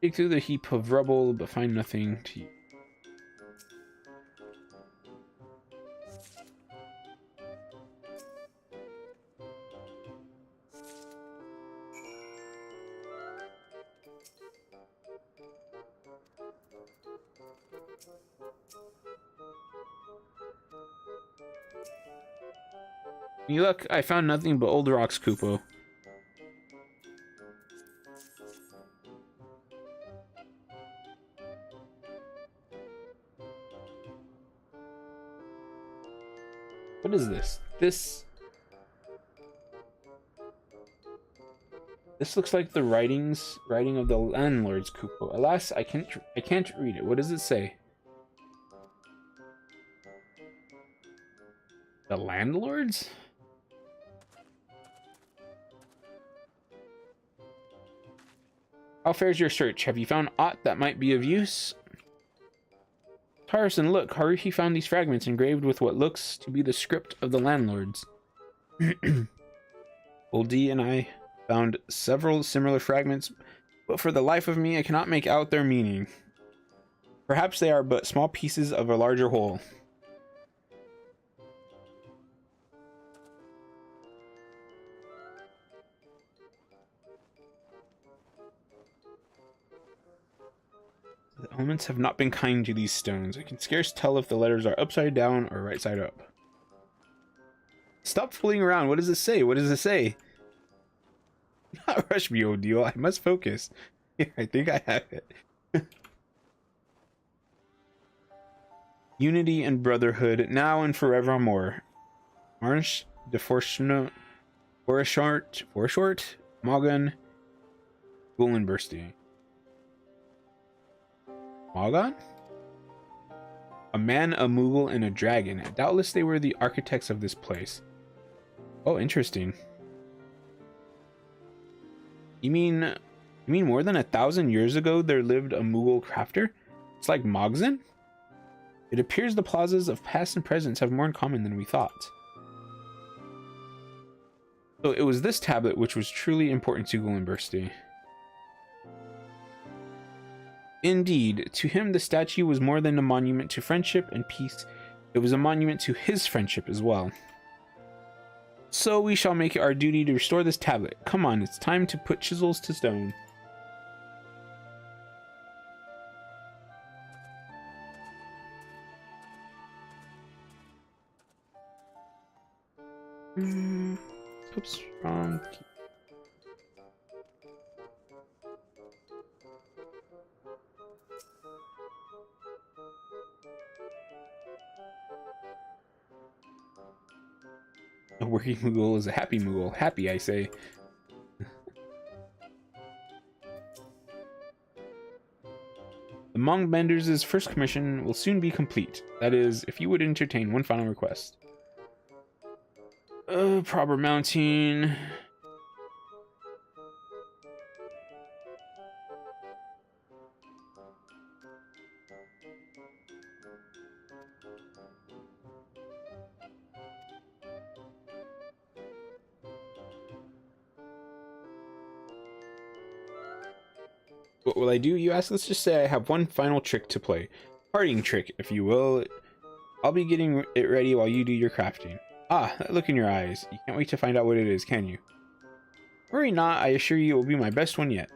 [SPEAKER 1] Dig through the heap of rubble, but find nothing to use. You look, I found nothing but old rocks, Kupo. What is this? This looks like the writing of the landlord's Kupo. Alas, I can't read it. What does it say? The landlords? How fares your search? Have you found aught that might be of use? Harrison, look, Haruhi found these fragments engraved with what looks to be the script of the landlords. Old D and I found several similar fragments, but for the life of me, I cannot make out their meaning. Perhaps they are but small pieces of a larger whole. The elements have not been kind to these stones. I can scarce tell if the letters are upside down or right side up. Stop fooling around. What does it say? What does it say? Not rush me, old deal. I must focus. Yeah, I think I have it. Unity and brotherhood, now and forevermore. Marsh, de Forshort, Morgan, Gullenbursty. Morgan? A man, a Moogle, and a dragon. Doubtless they were the architects of this place. Oh, interesting. You mean more than 1,000 years ago there lived a Moogle crafter? It's like Moogles? It appears the plazas of past and present have more in common than we thought. So it was this tablet which was truly important to Gullenbursty. Indeed, to him the statue was more than a monument to friendship and peace. It was a monument to his friendship as well. So we shall make it our duty to restore this tablet. Come on, it's time to put chisels to stone. Oops, wrong key. A working Moogle is a happy Moogle. Happy, I say. The Mongbenders' first commission will soon be complete. That is, if you would entertain one final request. Proper mounting. What will I do, you ask? Let's just say I have one final trick to play. Parting trick, if you will. I'll be getting it ready while you do your crafting. Ah, that look in your eyes. You can't wait to find out what it is, can you? Worry not, I assure you it will be my best one yet.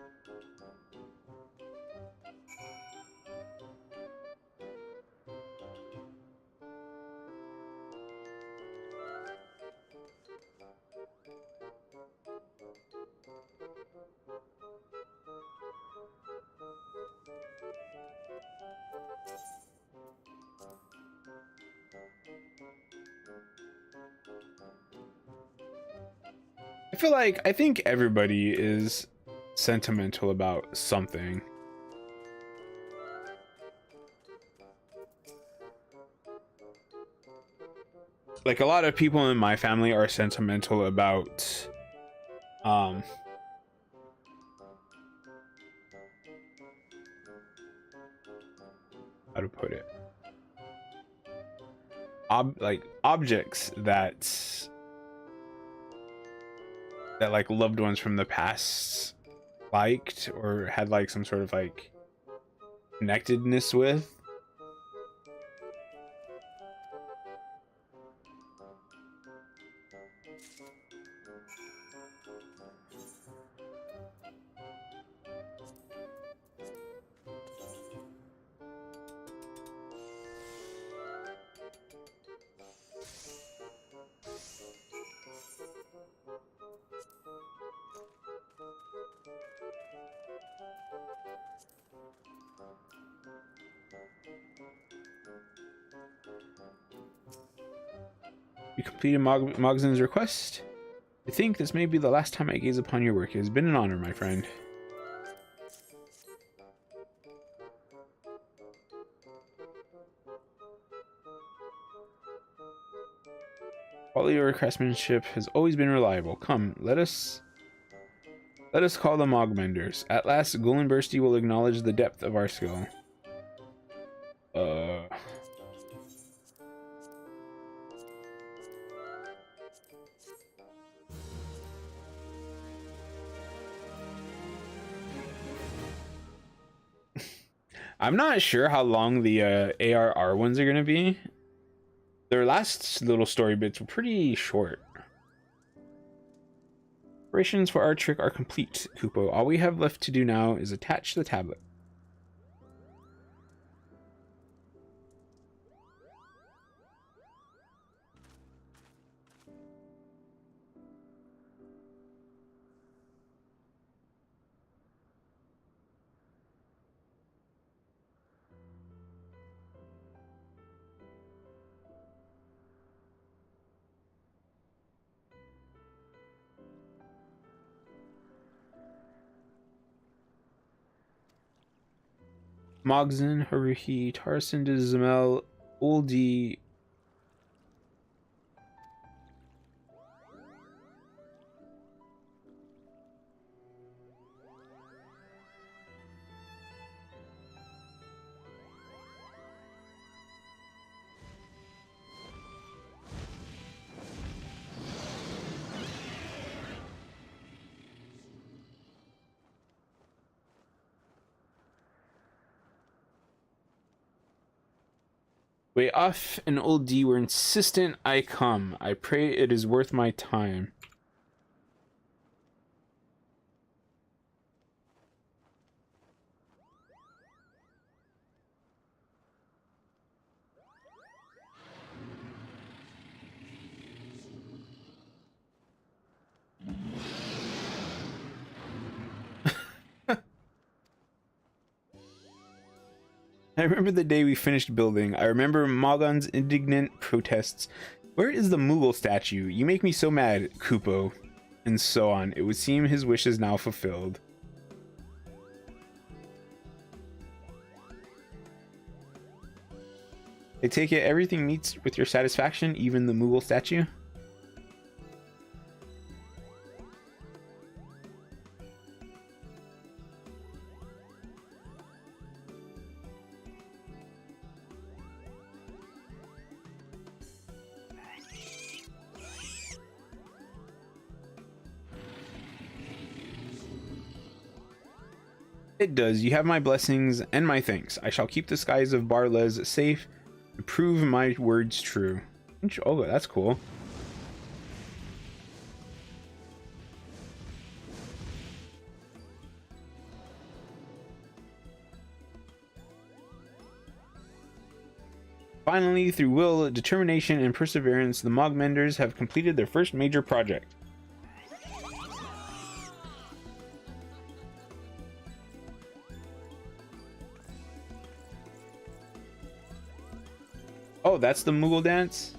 [SPEAKER 1] I think everybody is sentimental about something. Like, a lot of people in my family are sentimental about how to put it, objects that like loved ones from the past liked or had like some sort of like connectedness with. You completed Mogzen's request. I think this may be the last time I gaze upon your work. It has been an honor, my friend. Quality of your craftsmanship has always been reliable. Come, let us call the Mogbenders. At last, Gullenbursty will acknowledge the depth of our skill. I'm not sure how long the ARR ones are going to be. Their last little story bits were pretty short. Preparations for our trick are complete, Kupo. All we have left to do now is attach the tablet. Mogzen, Haruhi, Tarsin, Dizamel, Uldi. Way off and old D were insistent I come. I pray it is worth my time. I remember the day we finished building. I remember Mogon's indignant protests. Where is the Moogle statue? You make me so mad, Kupo. And so on. It would seem his wish is now fulfilled. I take it everything meets with your satisfaction, even the Moogle statue? It does. You have my blessings and my thanks. I shall keep the skies of Barles safe and prove my words true. Oh, that's cool. Finally, through will, determination, and perseverance, the Mogmenders have completed their first major project. Oh, that's the Moogle dance?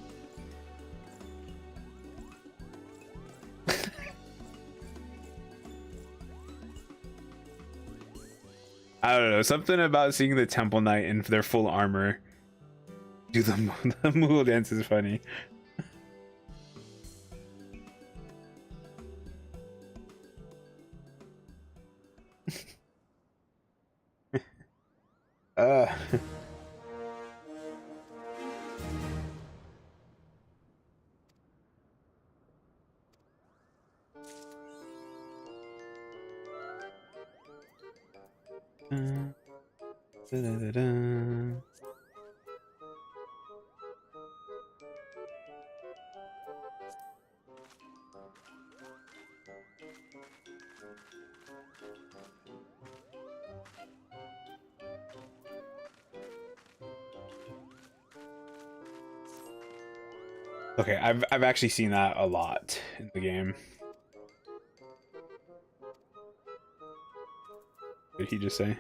[SPEAKER 1] I don't know, something about seeing the Temple Knight in their full armor do the Moogle dance is funny. uh Da, da, da, da. Okay, I've actually seen that a lot in the game. What did he just say?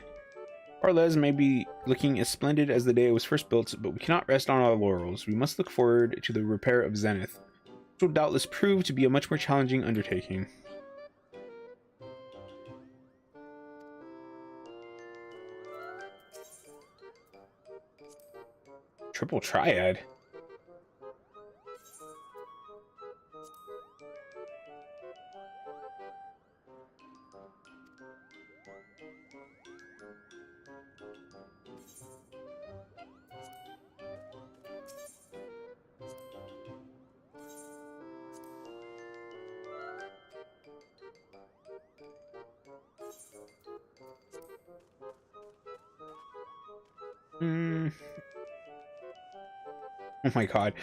[SPEAKER 1] Arles may be looking as splendid as the day it was first built, but we cannot rest on our laurels. We must look forward to the repair of Zenith, which will doubtless prove to be a much more challenging undertaking. Triple Triad? Mm. Oh my god.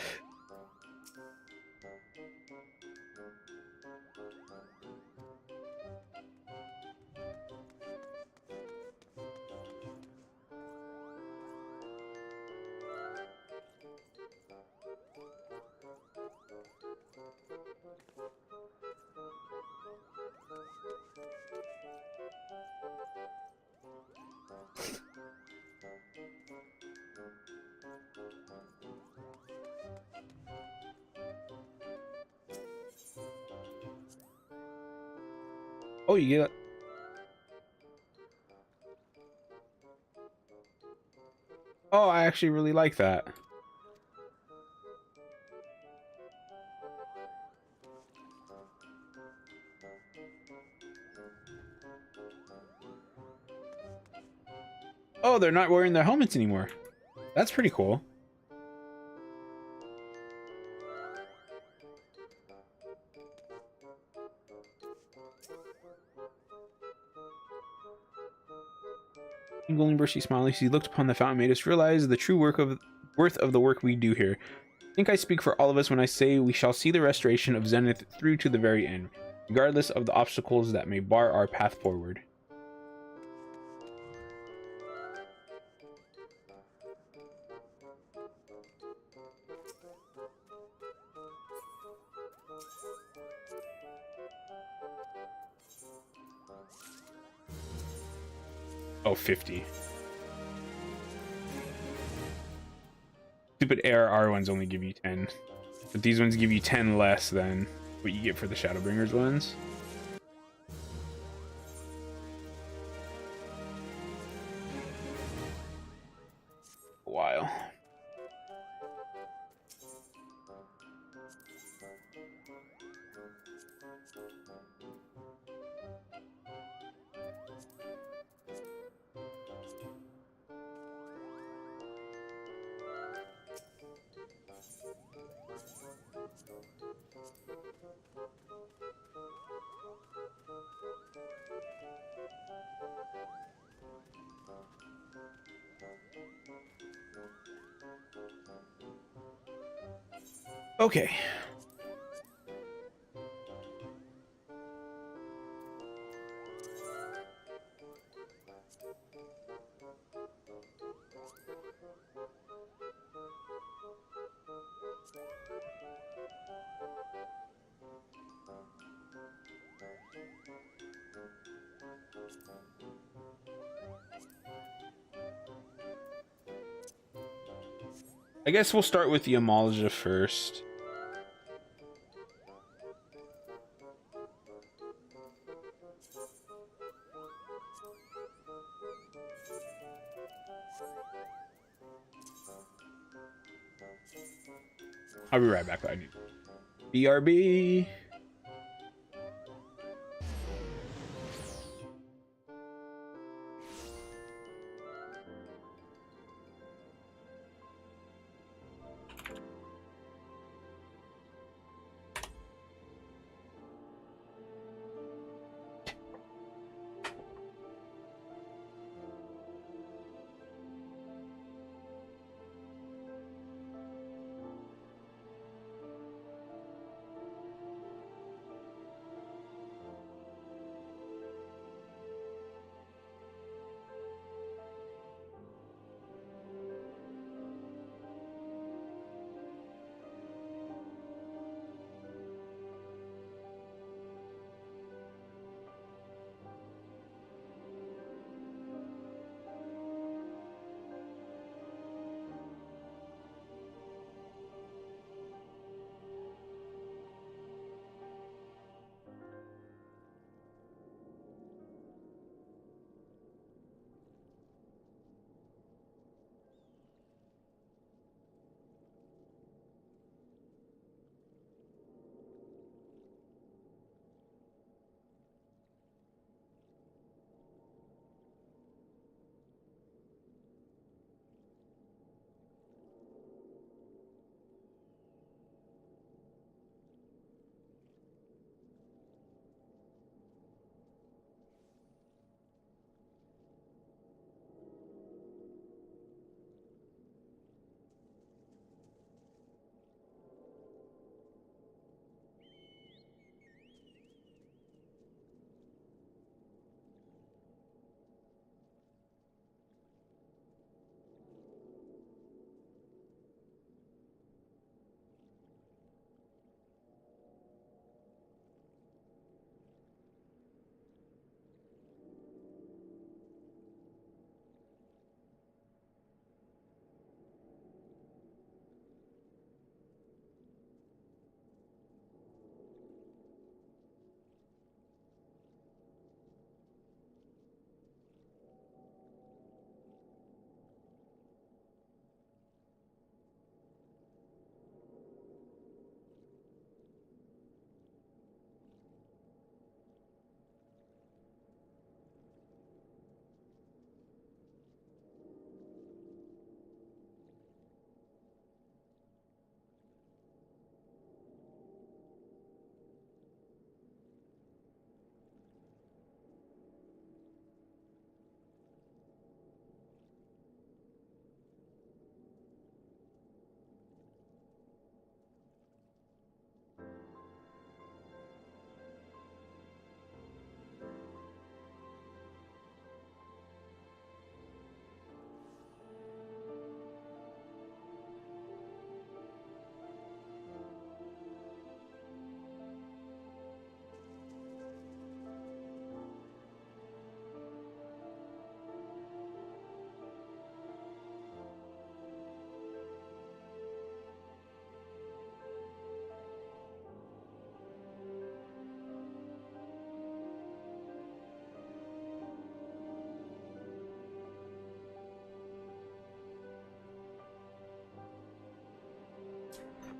[SPEAKER 1] Oh, you get. Oh, I actually really like that. Oh, they're not wearing their helmets anymore. That's pretty cool. Golden Burshy smiled as he looked upon the fountain, made us realize the true worth of the work we do here. I think I speak for all of us when I say we shall see the restoration of Zenith through to the very end, regardless of the obstacles that may bar our path forward. Oh, 50. Stupid ARR ones only give you 10. But these ones give you 10 less than what you get for the Shadowbringers ones. A while. Okay. I guess we'll start with the Amalja first. I'll be right back. I need BRB.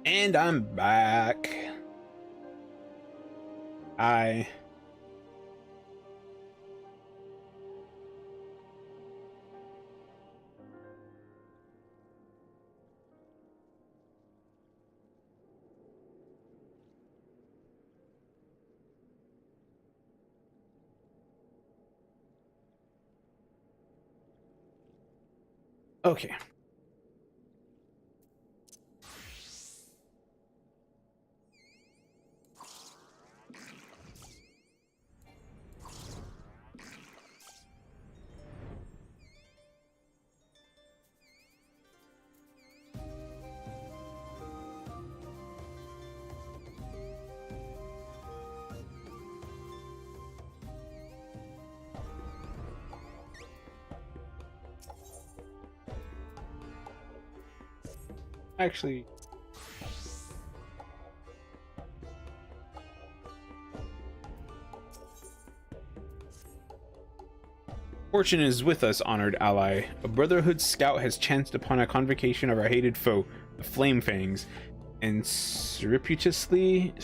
[SPEAKER 1] And I'm back. Hi. Okay. Actually, fortune is with us, honored ally. A Brotherhood scout has chanced upon a convocation of our hated foe, the Flame Fangs, and surreptitiously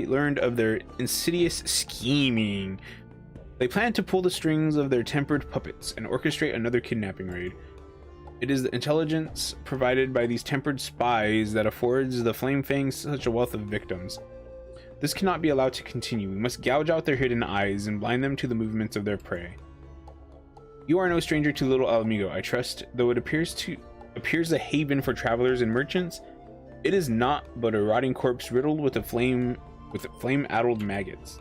[SPEAKER 1] learned of their insidious scheming. They plan to pull the strings of their tempered puppets and orchestrate another kidnapping raid. It is the intelligence provided by these tempered spies that affords the Flame Fangs such a wealth of victims. This cannot be allowed to continue. We must gouge out their hidden eyes and blind them to the movements of their prey. You are no stranger to Little Alamigo, I trust. Though it appears a haven for travelers and merchants, it is not but a rotting corpse riddled with flame-addled maggots.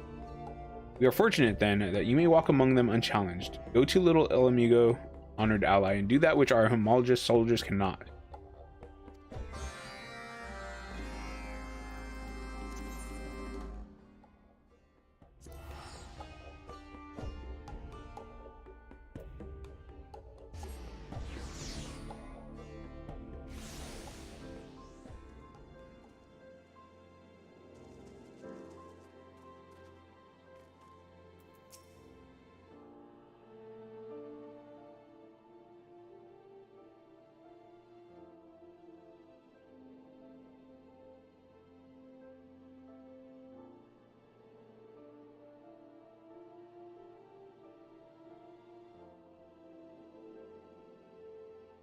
[SPEAKER 1] We are fortunate, then, that you may walk among them unchallenged. Go to Little Alamigo, honored ally, and do that which our homologous soldiers cannot.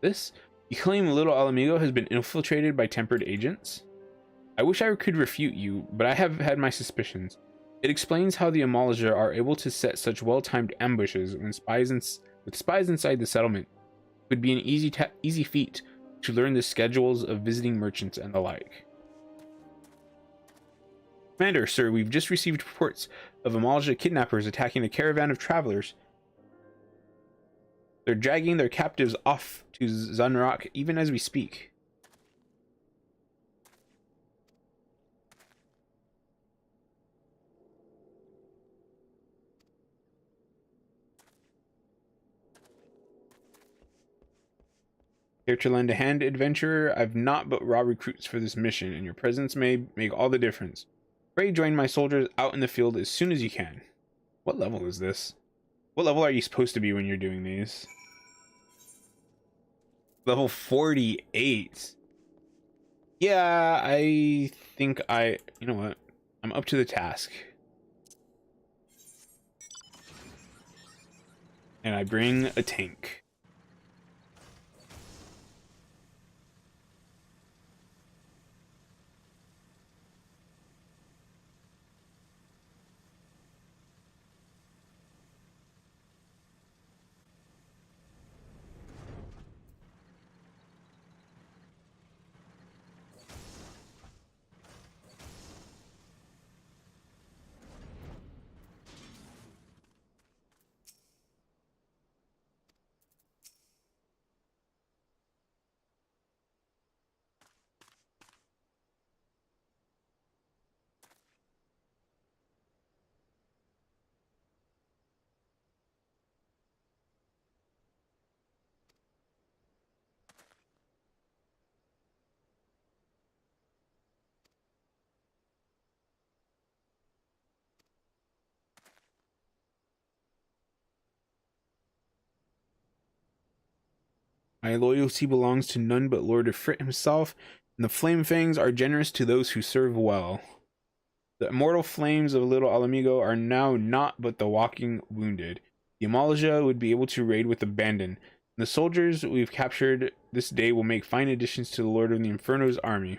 [SPEAKER 1] This? You claim Little Alamigo has been infiltrated by tempered agents? I wish I could refute you, but I have had my suspicions. It explains how the Amalaja are able to set such well-timed ambushes with spies inside the settlement. It would be an easy feat to learn the schedules of visiting merchants and the like. Commander, sir, we've just received reports of Amalaja kidnappers attacking a caravan of travelers. They're dragging their captives off to Zunrock even as we speak. Here to lend a hand, adventurer? I've not but raw recruits for this mission, and your presence may make all the difference. Pray join my soldiers out in the field as soon as you can. What level is this? What level are you supposed to be when you're doing these? Level 48. Yeah, I think you know what? I'm up to the task. And I bring a tank. My loyalty belongs to none but Lord Ifrit himself, and the flame fangs are generous to those who serve well. The immortal flames of Little Alamigo are now not but the walking wounded. The Amalja would be able to raid with abandon. The soldiers we've captured this day will make fine additions to the Lord of the Inferno's army.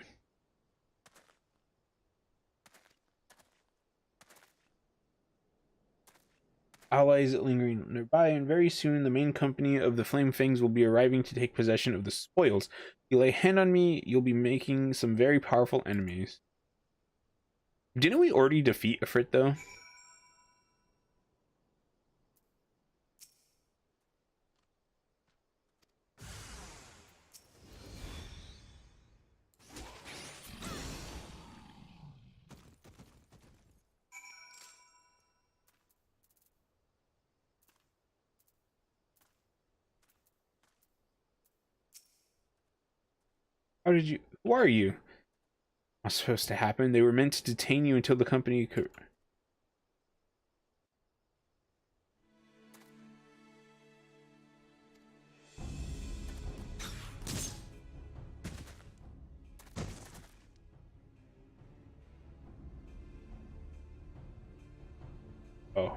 [SPEAKER 1] Allies lingering nearby, and very soon the main company of the Flame Fangs will be arriving to take possession of the spoils. If you lay a hand on me, you'll be making some very powerful enemies. Didn't we already defeat Ifrit, though? How did you... Who are you? Not supposed to happen. They were meant to detain you until the company could... Oh.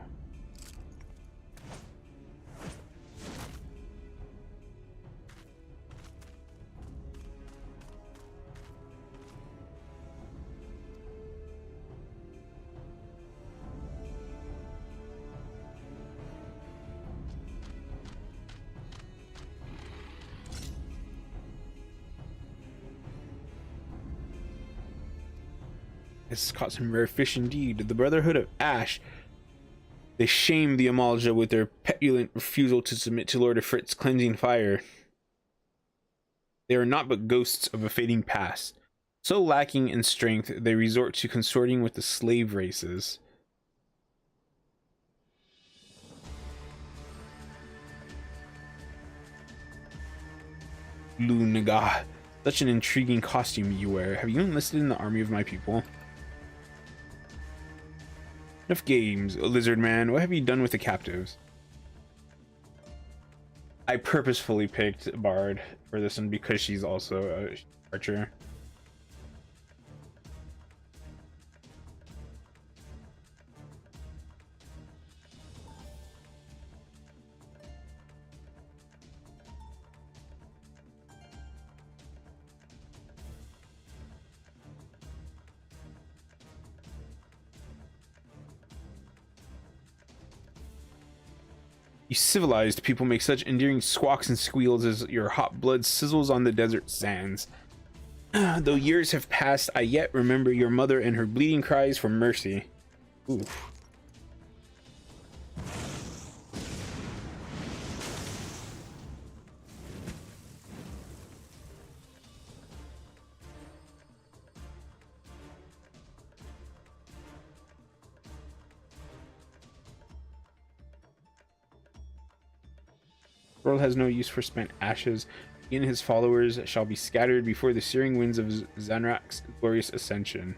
[SPEAKER 1] This caught some rare fish indeed. The Brotherhood of Ash. They shame the Amalja with their petulant refusal to submit to Lord Ifrit's cleansing fire. They are not but ghosts of a fading past. So lacking in strength, they resort to consorting with the slave races. Lunaga. Such an intriguing costume you wear. Have you enlisted in the army of my people? Enough games, lizard man. What have you done with the captives? I purposefully picked Bard for this one because she's also a archer. You civilized people make such endearing squawks and squeals as your hot blood sizzles on the desert sands. Though years have passed, I yet remember your mother and her bleeding cries for mercy. Oof. The world has no use for spent ashes. He and his followers shall be scattered before the searing winds of Zanrak's glorious ascension.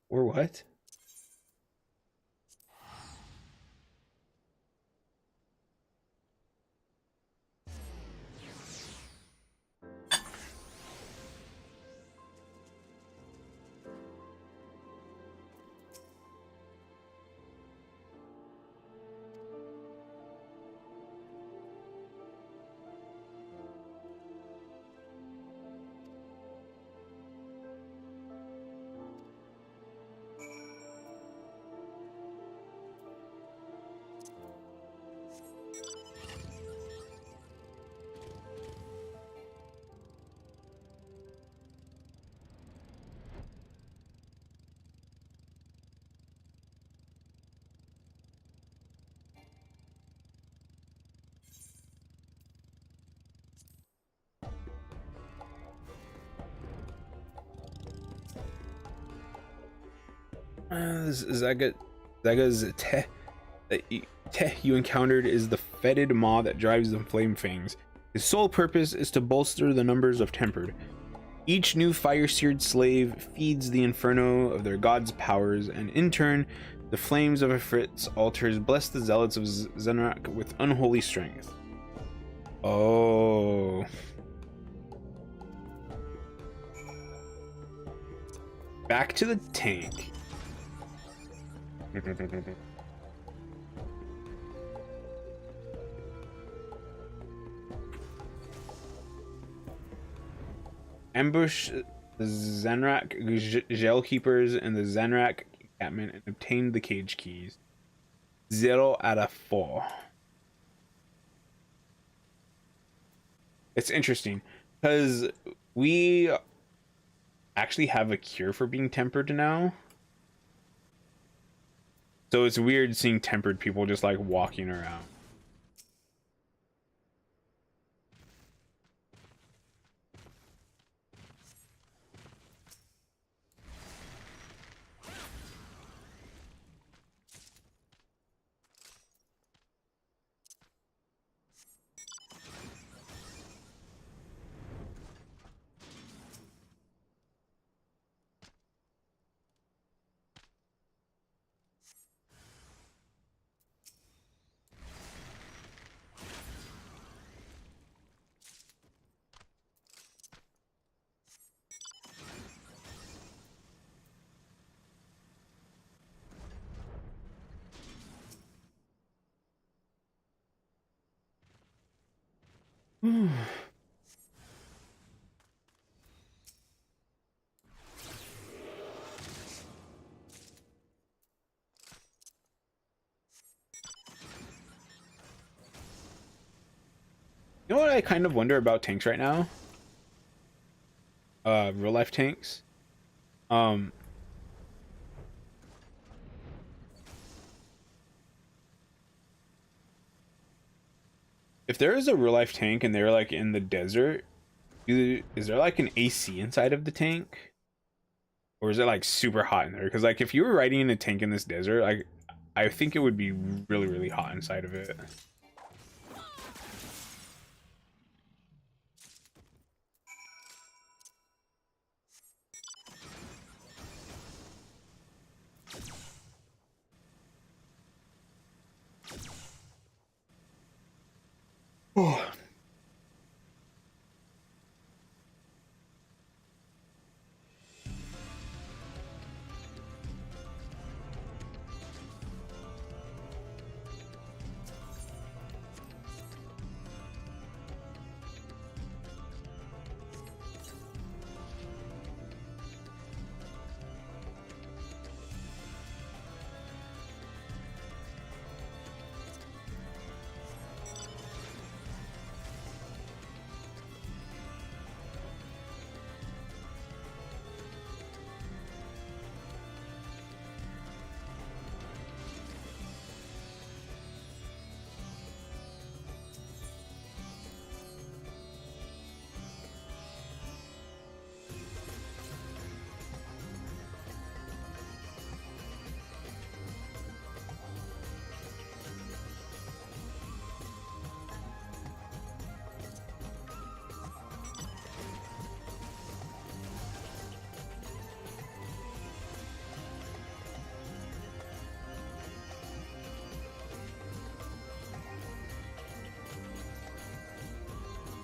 [SPEAKER 1] Or what? Zagazete. that you encountered is the fetid maw that drives the flame fangs. His sole purpose is to bolster the numbers of tempered. Each new fire-seared slave feeds the inferno of their god's powers, and in turn, the flames of Ifrit's altars bless the zealots of Zenrak with unholy strength. Oh. Back to the tank. Ambush the Zenrak Gel Keepers and the Zenrak Catman and obtain the cage keys. 0 out of 4. It's interesting because we actually have a cure for being tempered now. So it's weird seeing tempered people just like walking around. You know what I kind of wonder about tanks right now? Real life tanks. If there is a real life tank and they're like in the desert, is there like an AC inside of the tank? Or is it like super hot in there? Because like if you were riding in a tank in this desert, I think it would be really, really hot inside of it. Oh.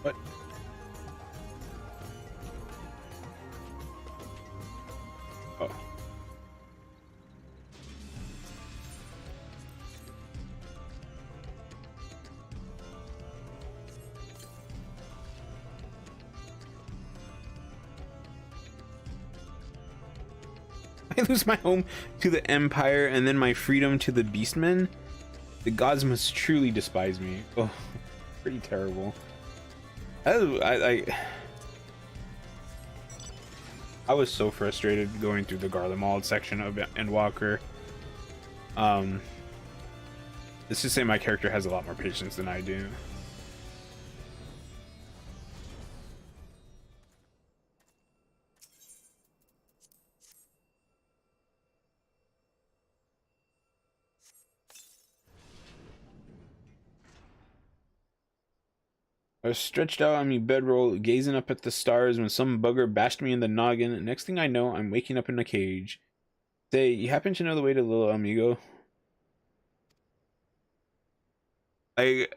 [SPEAKER 1] What? Oh. I lose my home to the Empire and then my freedom to the Beastmen. The gods must truly despise me. Oh, pretty terrible. I was so frustrated going through the Garlemald section of Endwalker. Let's just say my character has a lot more patience than I do. I was stretched out on me bedroll, gazing up at the stars when some bugger bashed me in the noggin. Next thing I know, I'm waking up in a cage. Say, you happen to know the way to Little Amigo? Like,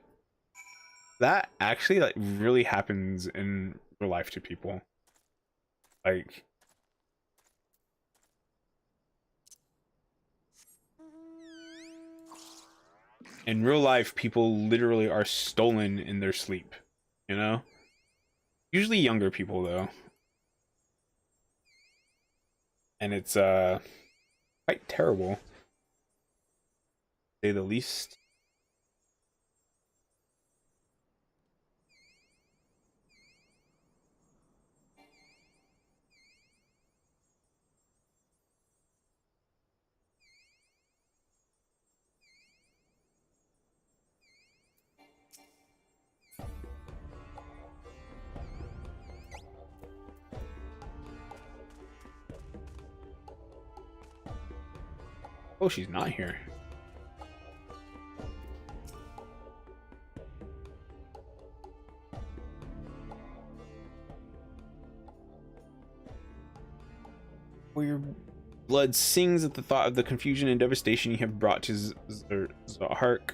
[SPEAKER 1] that actually, like, really happens in real life to people. Like, in real life, people literally are stolen in their sleep, you know? Usually younger people, though. And it's, quite terrible, to say the least. Oh, she's not here. Well, your blood sings at the thought of the confusion and devastation you have brought to Zahark.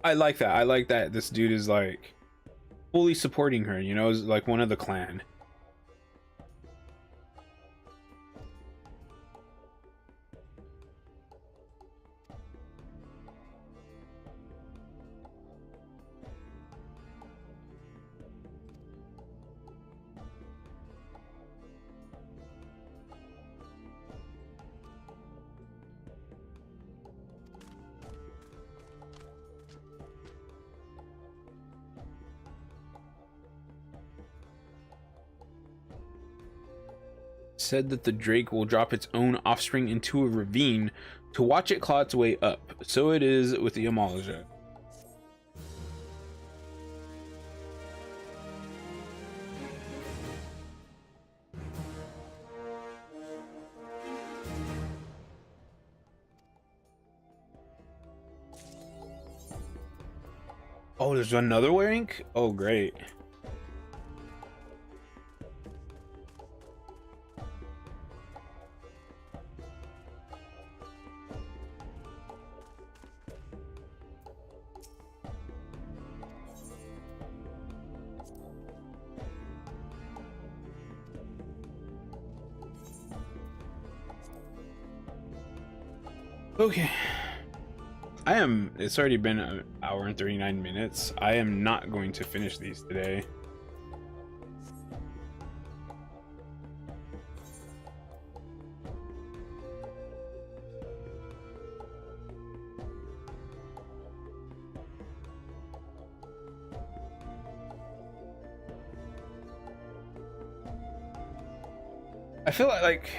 [SPEAKER 1] I like that. I like that this dude is like fully supporting her, you know, is like one of the clan. Said that the drake will drop its own offspring into a ravine to watch it claw its way up. So it is with the Amalaja. Oh, there's another rank? Oh, great. Okay. It's already been an hour and 39 minutes. I am not going to finish these today. I feel like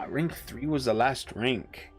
[SPEAKER 1] rank 3 was the last rank.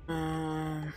[SPEAKER 1] Um,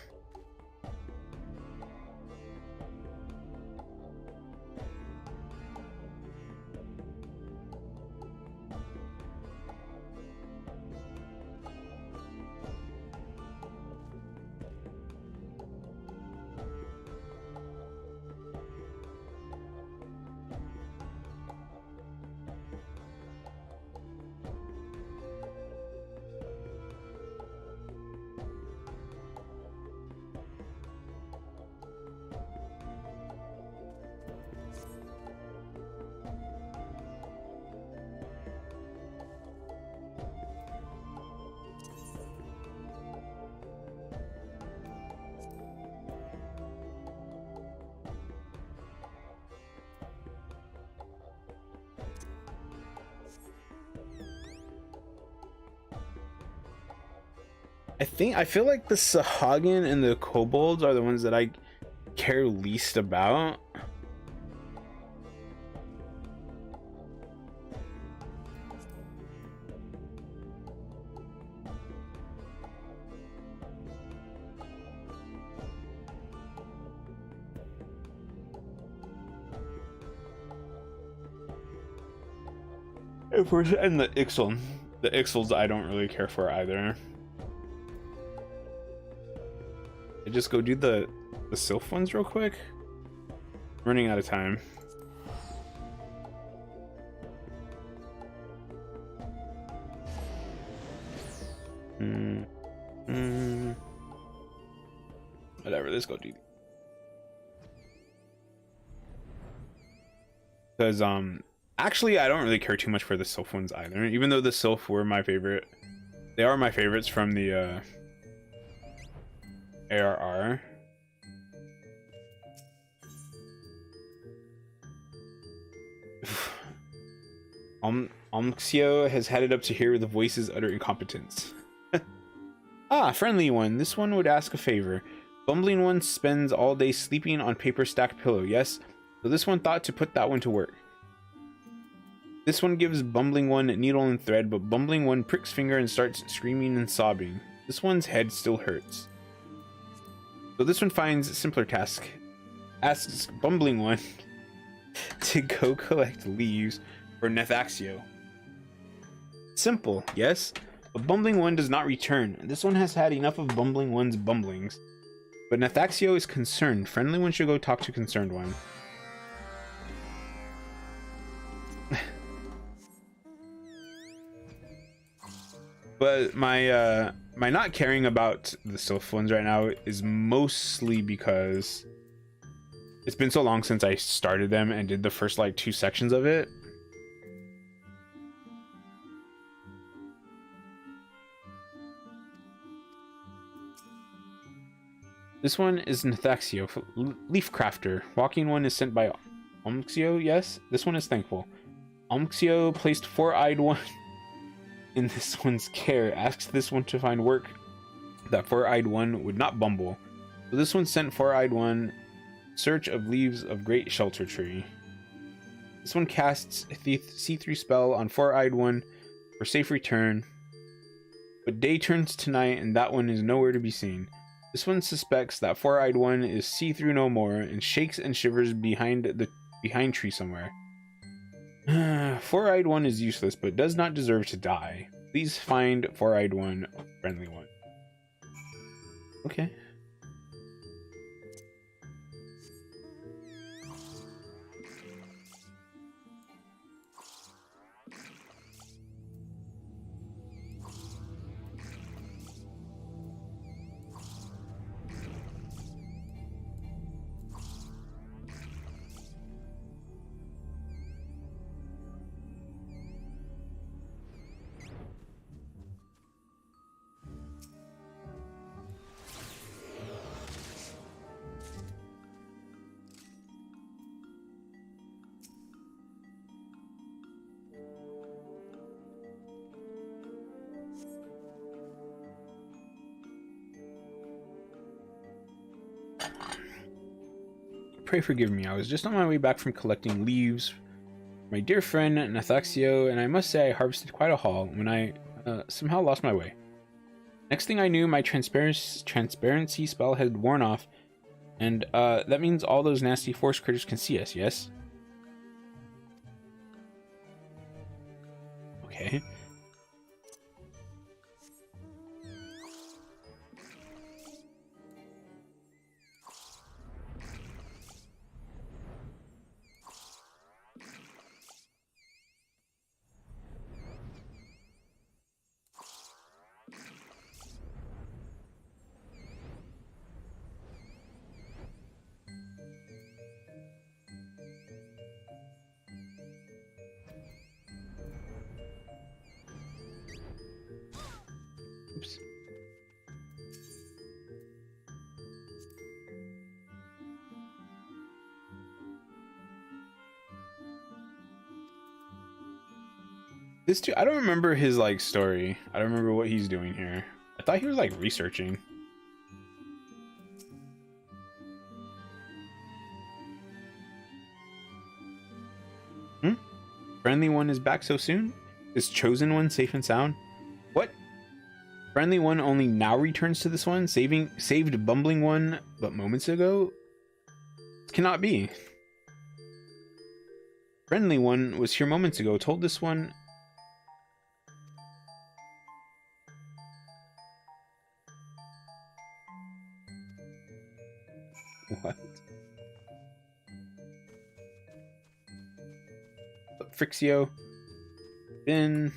[SPEAKER 1] I feel like the Sahagin and the Kobolds are the ones that I care least about. And the Ixal. The Ixals I don't really care for either. I just go do the Sylph ones real quick. Running out of time. Whatever, let's go do. Because actually I don't really care too much for the Sylph ones either, even though the Sylph were my favorite. They are my favorites from the ARR. Omxio has had it up to here with the voices utter incompetence. Ah, friendly one. This one would ask a favor. Bumbling one spends all day sleeping on paper stack pillow, yes? So this one thought to put that one to work. This one gives Bumbling one needle and thread, but Bumbling one pricks finger and starts screaming and sobbing. This one's head still hurts. So this one finds simpler task. Asks Bumbling one to go collect leaves for Nethaxio. Simple, yes? But Bumbling one does not return. This one has had enough of Bumbling one's bumblings. But Nethaxio is concerned. Friendly one should go talk to concerned one. But my not caring about the Sylph ones right now is mostly because it's been so long since I started them and did the first like 2 sections of it. This one is Nethaxio, Leaf Crafter. Walking one is sent by Omxio, yes? This one is thankful. Omxio placed 4-eyed one in this one's care. Asks this one to find work that 4-eyed one would not bumble. So this one sent 4-eyed one search of leaves of great shelter tree. This one casts a see-through spell on 4-eyed one for safe return. But day turns to night and that one is nowhere to be seen. This one suspects that 4-eyed one is see-through no more and shakes and shivers behind tree somewhere. 4-eyed one is useless but does not deserve to die. Please find 4-eyed one, friendly one. Okay. Pray forgive me, I was just on my way back from collecting leaves. My dear friend Nethaxio, and I must say I harvested quite a haul when I somehow lost my way. Next thing I knew, my transparency spell had worn off, and that means all those nasty forest critters can see us, yes? Okay. Oops. This too, I don't remember his like story. I don't remember what he's doing here. I thought he was like researching. Friendly one is back so soon? Is chosen one safe and sound? What? Friendly one only now returns to this one, saved bumbling one but moments ago? Cannot be. Friendly one was here moments ago, told this one. What? But Frixio. Been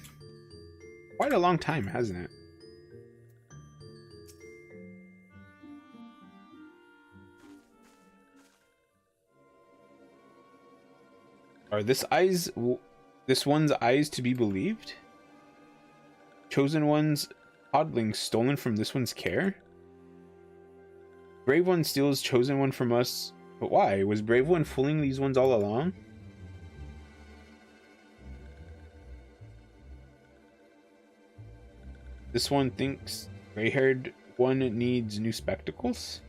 [SPEAKER 1] quite a long time, hasn't it? Are this one's eyes to be believed? Chosen one's podling stolen from this one's care? Brave one steals chosen one from us, but why? Was brave one fooling these ones all along? This one thinks gray-haired one needs new spectacles?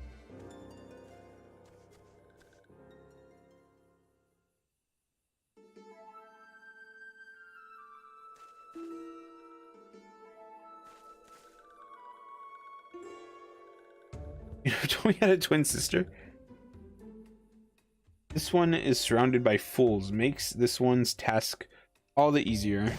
[SPEAKER 1] You know, told me had a twin sister. This one is surrounded by fools, makes this one's task all the easier.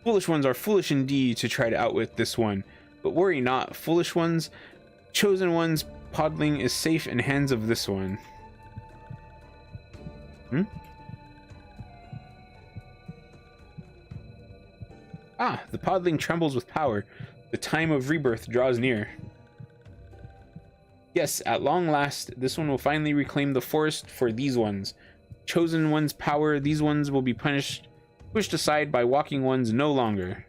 [SPEAKER 1] Foolish ones are foolish indeed to try to outwit this one, but worry not, foolish ones, chosen ones, podling is safe in hands of this one. Ah, the podling trembles with power. The time of rebirth draws near. Yes, at long last, this one will finally reclaim the forest for these ones. Chosen ones' power, these ones will be pushed aside by walking ones no longer.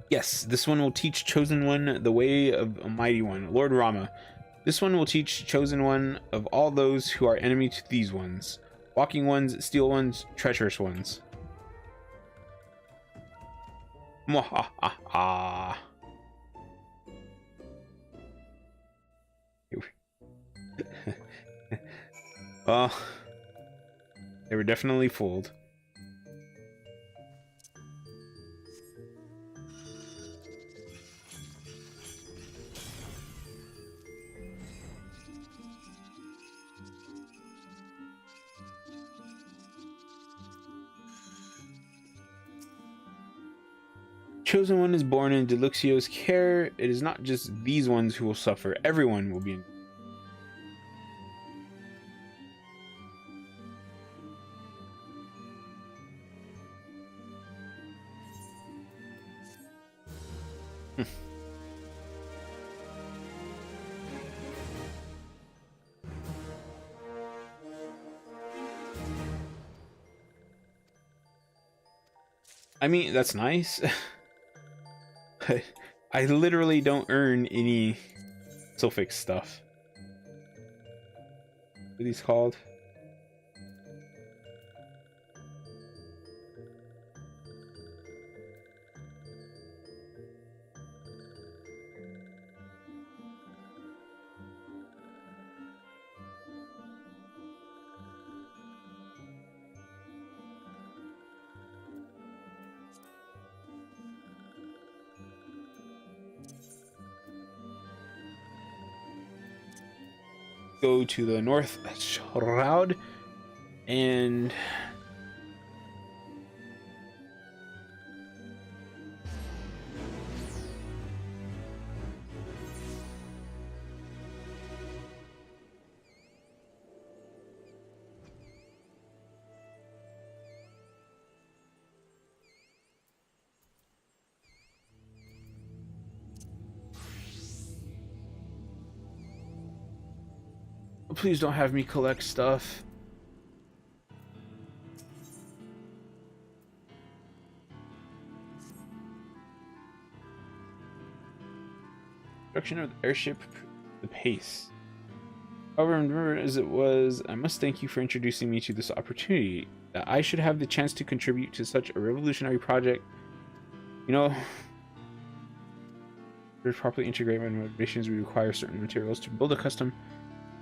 [SPEAKER 1] Yes, this one will teach Chosen One the way of a mighty one, Lord Rama. This one will teach Chosen One of all those who are enemy to these ones. Walking ones, steel ones, treacherous ones. Mwahaha. Well, they were definitely fooled. Chosen one is born in Deluxio's care. It is not just these ones who will suffer. Everyone will be in. I mean, that's nice. I literally don't earn any suffix stuff. What are these called? go to the North Shroud and please don't have me collect stuff. Construction of the airship, the pace. However, remember as it was, I must thank you for introducing me to this opportunity. That I should have the chance to contribute to such a revolutionary project. You know, to properly integrate my motivations, we require certain materials to build a custom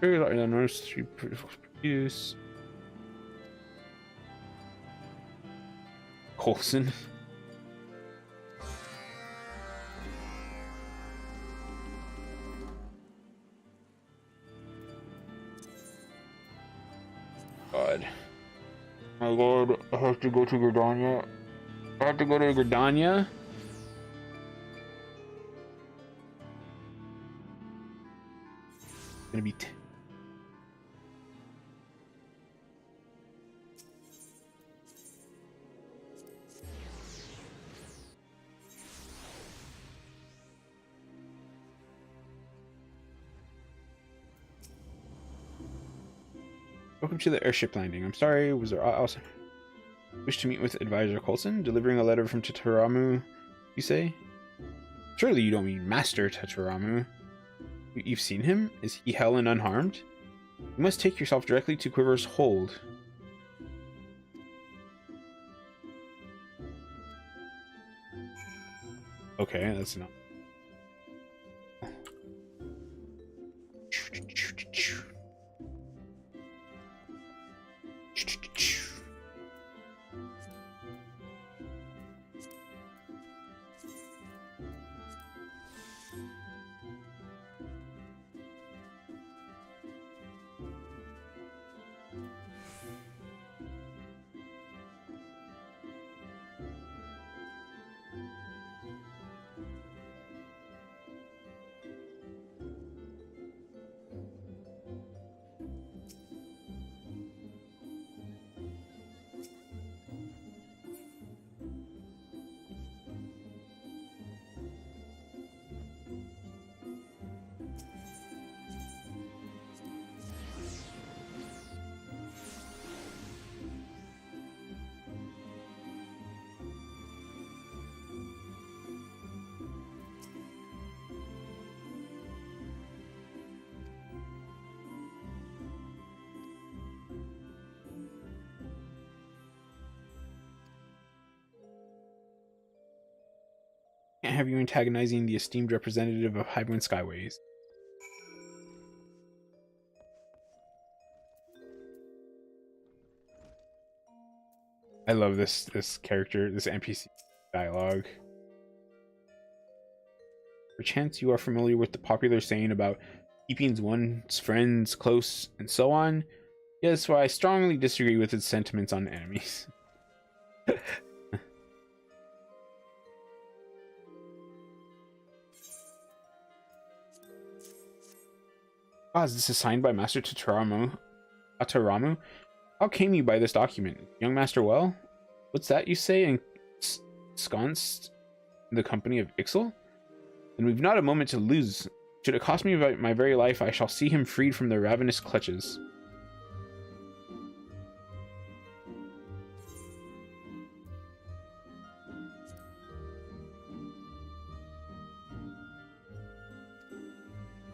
[SPEAKER 1] very large enormous to produce. Coulson. God. My lord, I have to go to Gridania. I have to go to Gridania? It's gonna be Welcome to the airship landing. I'm sorry, was there also wish to meet with Advisor Coulson? Delivering a letter from Tataramu, you say? Surely you don't mean Master Tataramu. You've seen him? Is he hell and unharmed? You must take yourself directly to Quiver's hold. Okay, that's enough. Can't have you antagonizing the esteemed representative of Highwind Skyways. I love this character, this NPC dialogue. Perchance you are familiar with the popular saying about keeping one's friends close and so on. Yes, well, I strongly disagree with its sentiments on enemies. Ah, is this is signed by Master Tataramu? How came you by this document? Young Master Well? What's that you say? Ensconced in the company of Ixel? Then we've not a moment to lose. Should it cost me my very life, I shall see him freed from their ravenous clutches.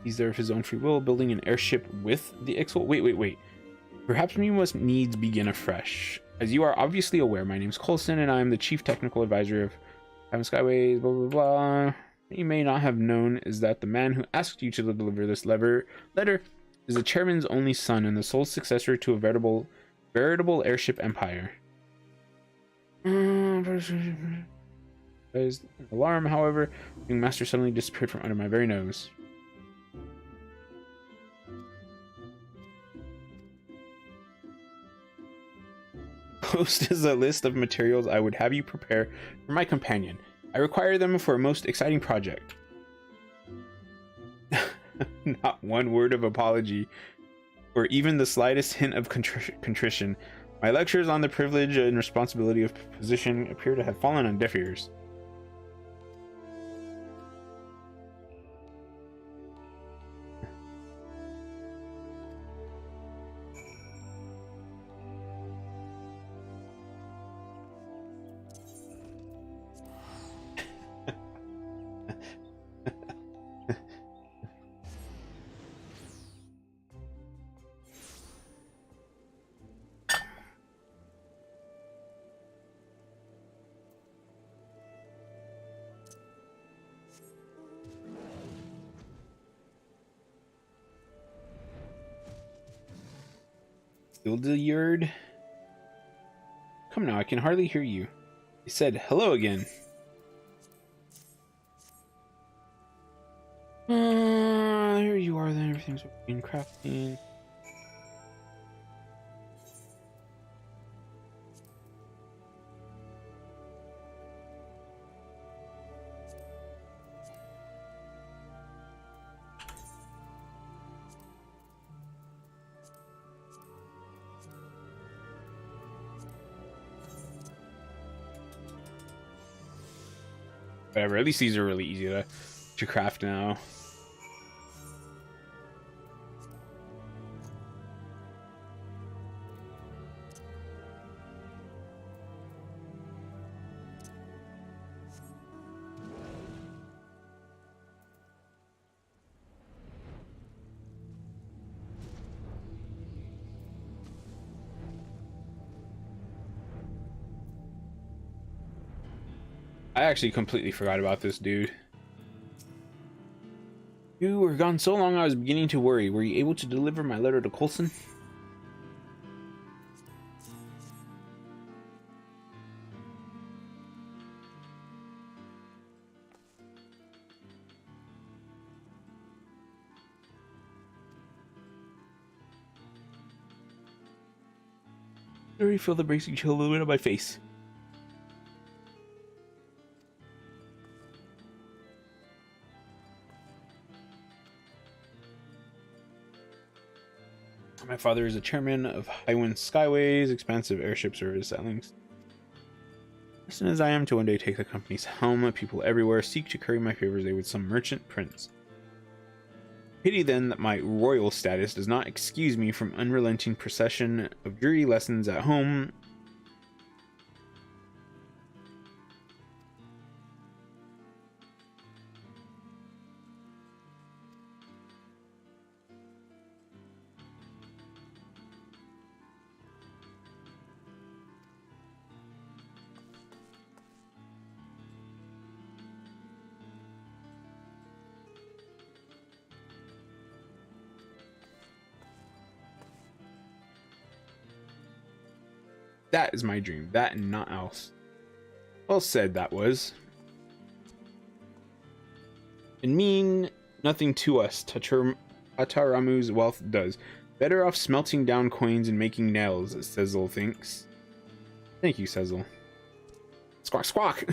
[SPEAKER 1] He's there of his own free will, building an airship with the Ixel. Wait. Perhaps we must needs begin afresh. As you are obviously aware, my name's Coulson, and I am the chief technical advisor of Highwind Skyways, blah blah blah. What you may not have known is that the man who asked you to deliver this letter is the chairman's only son and the sole successor to a veritable airship empire. Alarm, however, the master suddenly disappeared from under my very nose. Enclosed is a list of materials I would have you prepare for my companion. I require them for a most exciting project. Not one word of apology, or even the slightest hint of contrition. My lectures on the privilege and responsibility of position appear to have fallen on deaf ears. Hildyard? Come now, I can hardly hear you. He said, hello again. Here you are then, everything's in crafting. Whatever, at least these are really easy to craft now. I actually completely forgot about this dude. You were gone so long I was beginning to worry. Were you able to deliver my letter to Coulson? I already feel the bracing chill a little bit on my face. My father is a chairman of Highwind Skyways, expansive airship service at links. As soon as I am to one day take the company's helm, people everywhere seek to curry my favors with some merchant prince. Pity then that my royal status does not excuse me from unrelenting procession of dreary lessons at home. That is my dream, that and not else. Well said, that was. And mean nothing to us, Tataramu's wealth does. Better off smelting down coins and making nails, Sezel thinks. Thank you, Sezel. Squawk, squawk!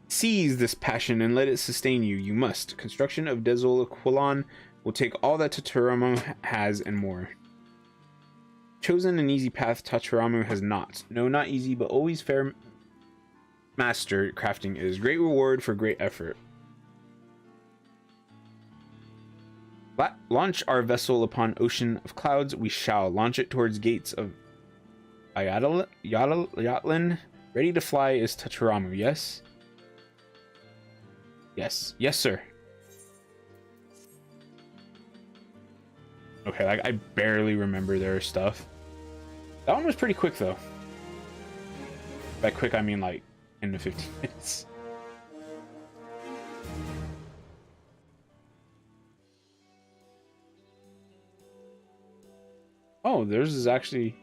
[SPEAKER 1] Seize this passion and let it sustain you. You must. Construction of Dezel Quilon will take all that Tataramu has and more. Chosen an easy path Tataramu has not. No, not easy, but always fair. Master crafting is great reward for great effort. Launch our vessel upon ocean of clouds. We shall launch it towards gates of Yatlin. Ready to fly is Tataramu, yes? Yes. Yes, sir. Okay, like, I barely remember their stuff. That one was pretty quick, though. By quick, I mean, like, 10 to 15 minutes. Oh, theirs is actually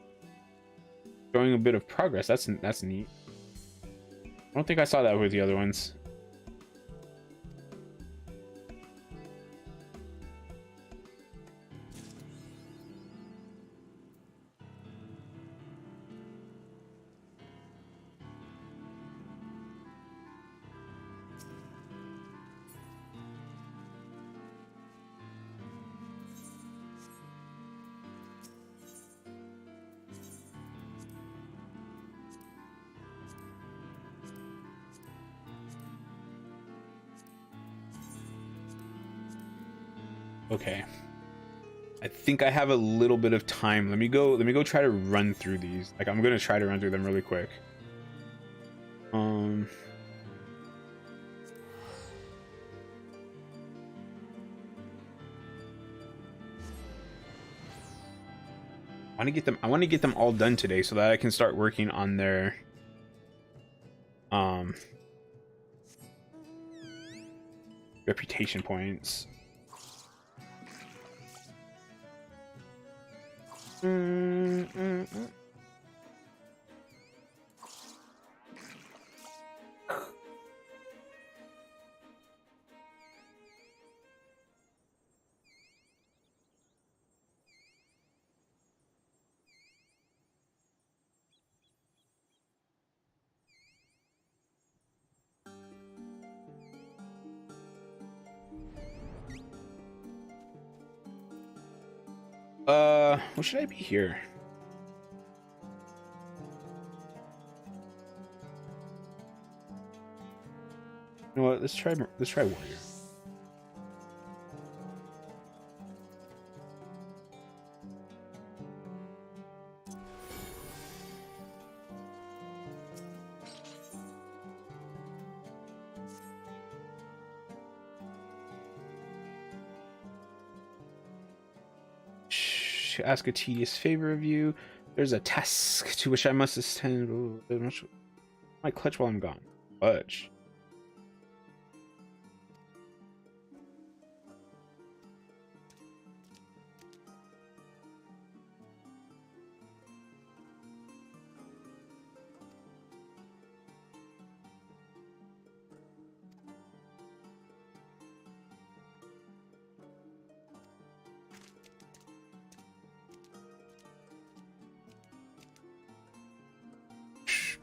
[SPEAKER 1] showing a bit of progress. That's neat. I don't think I saw that with the other ones. Okay. I think I have a little bit of time. Let me go try to run through these. Like, I'm gonna try to run through them really quick. I want to get them all done today so that I can start working on their reputation points. What should I be here? You know what? Let's try warrior. Ask a tedious favor of you. There's a task to which I must attend. My clutch while I'm gone. Clutch.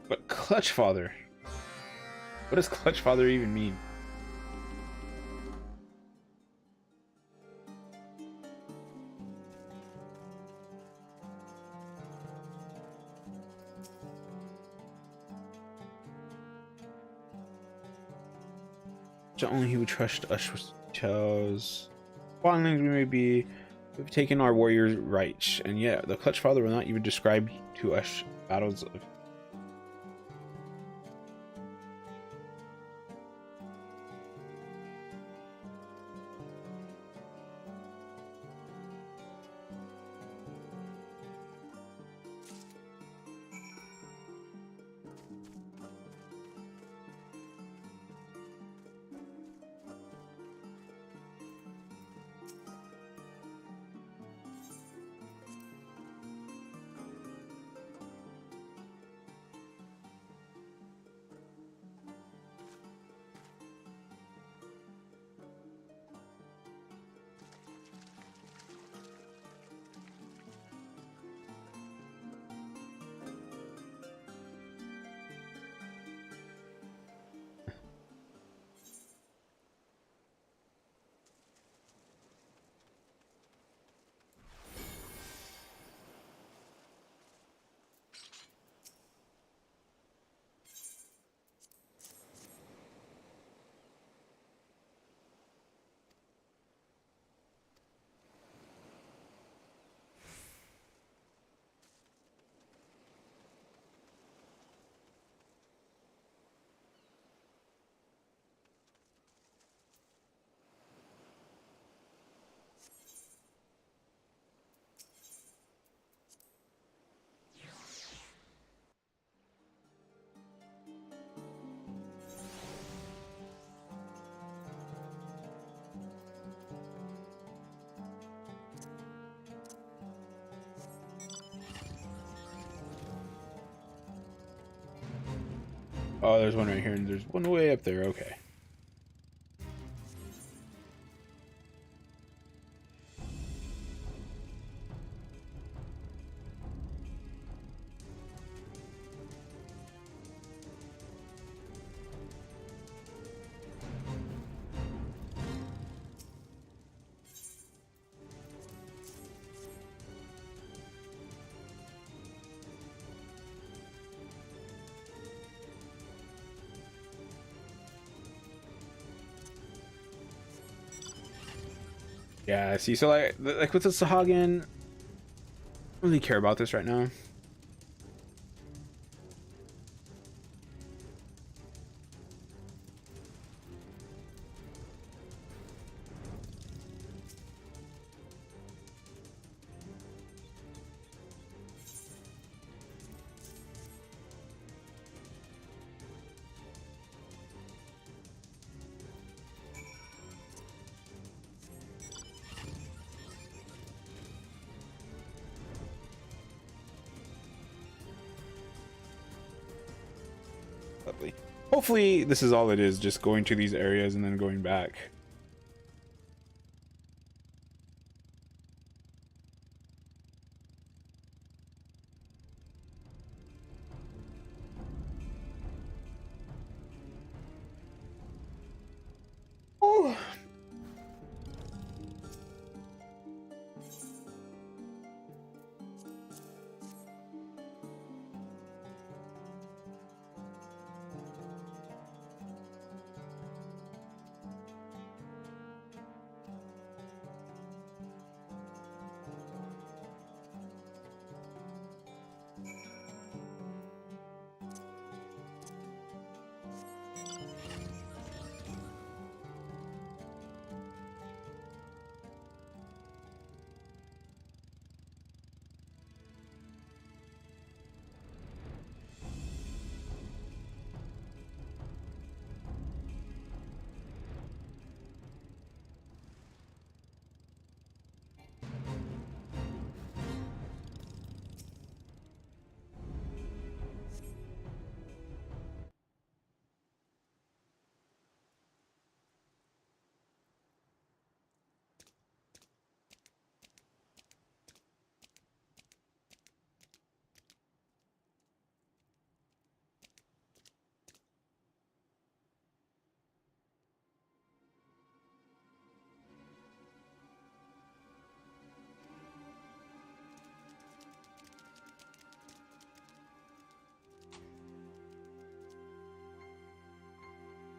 [SPEAKER 1] But clutch father. What does clutch father even mean? Only he would trust us with tells. Wildlings we may be, we've taken our warriors' rights, and yet the clutch father will not even describe to us battles of. Oh, there's one right here, and there's one way up there. Okay. Yeah, see, so like with the Sahagin, I don't really care about this right now. Lovely. Hopefully this is all it is, just going to these areas and then going back. Oh.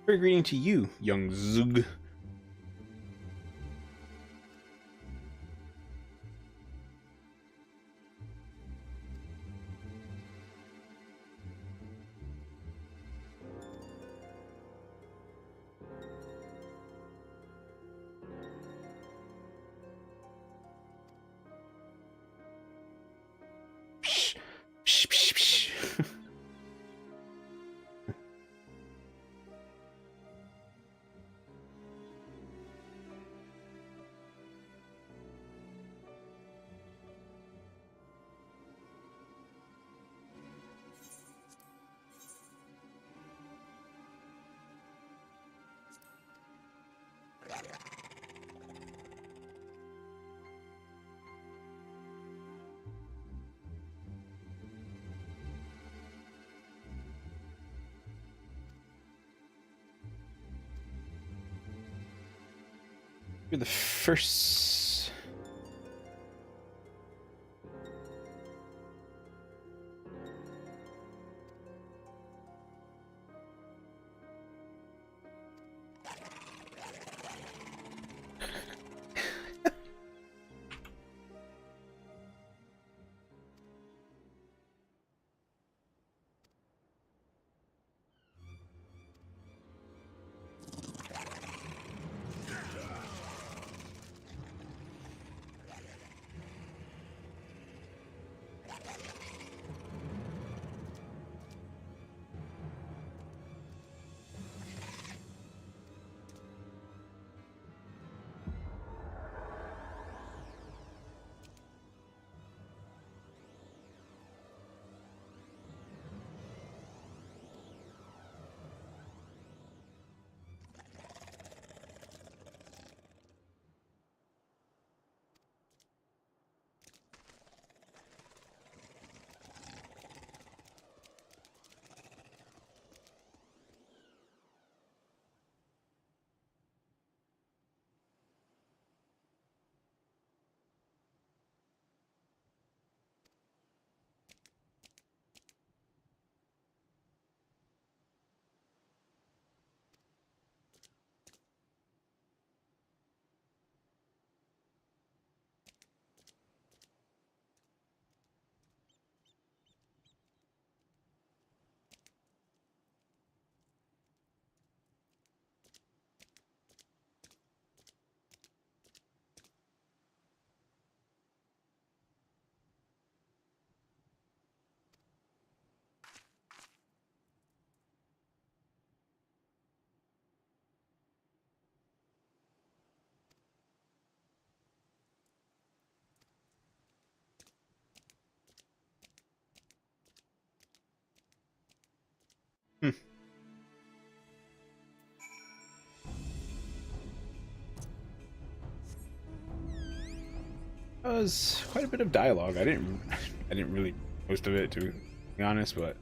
[SPEAKER 1] Very greeting to you, young Zug. Psh, psh, psh, psh. You're the first. was quite a bit of dialogue. I didn't really most of it, to be honest, but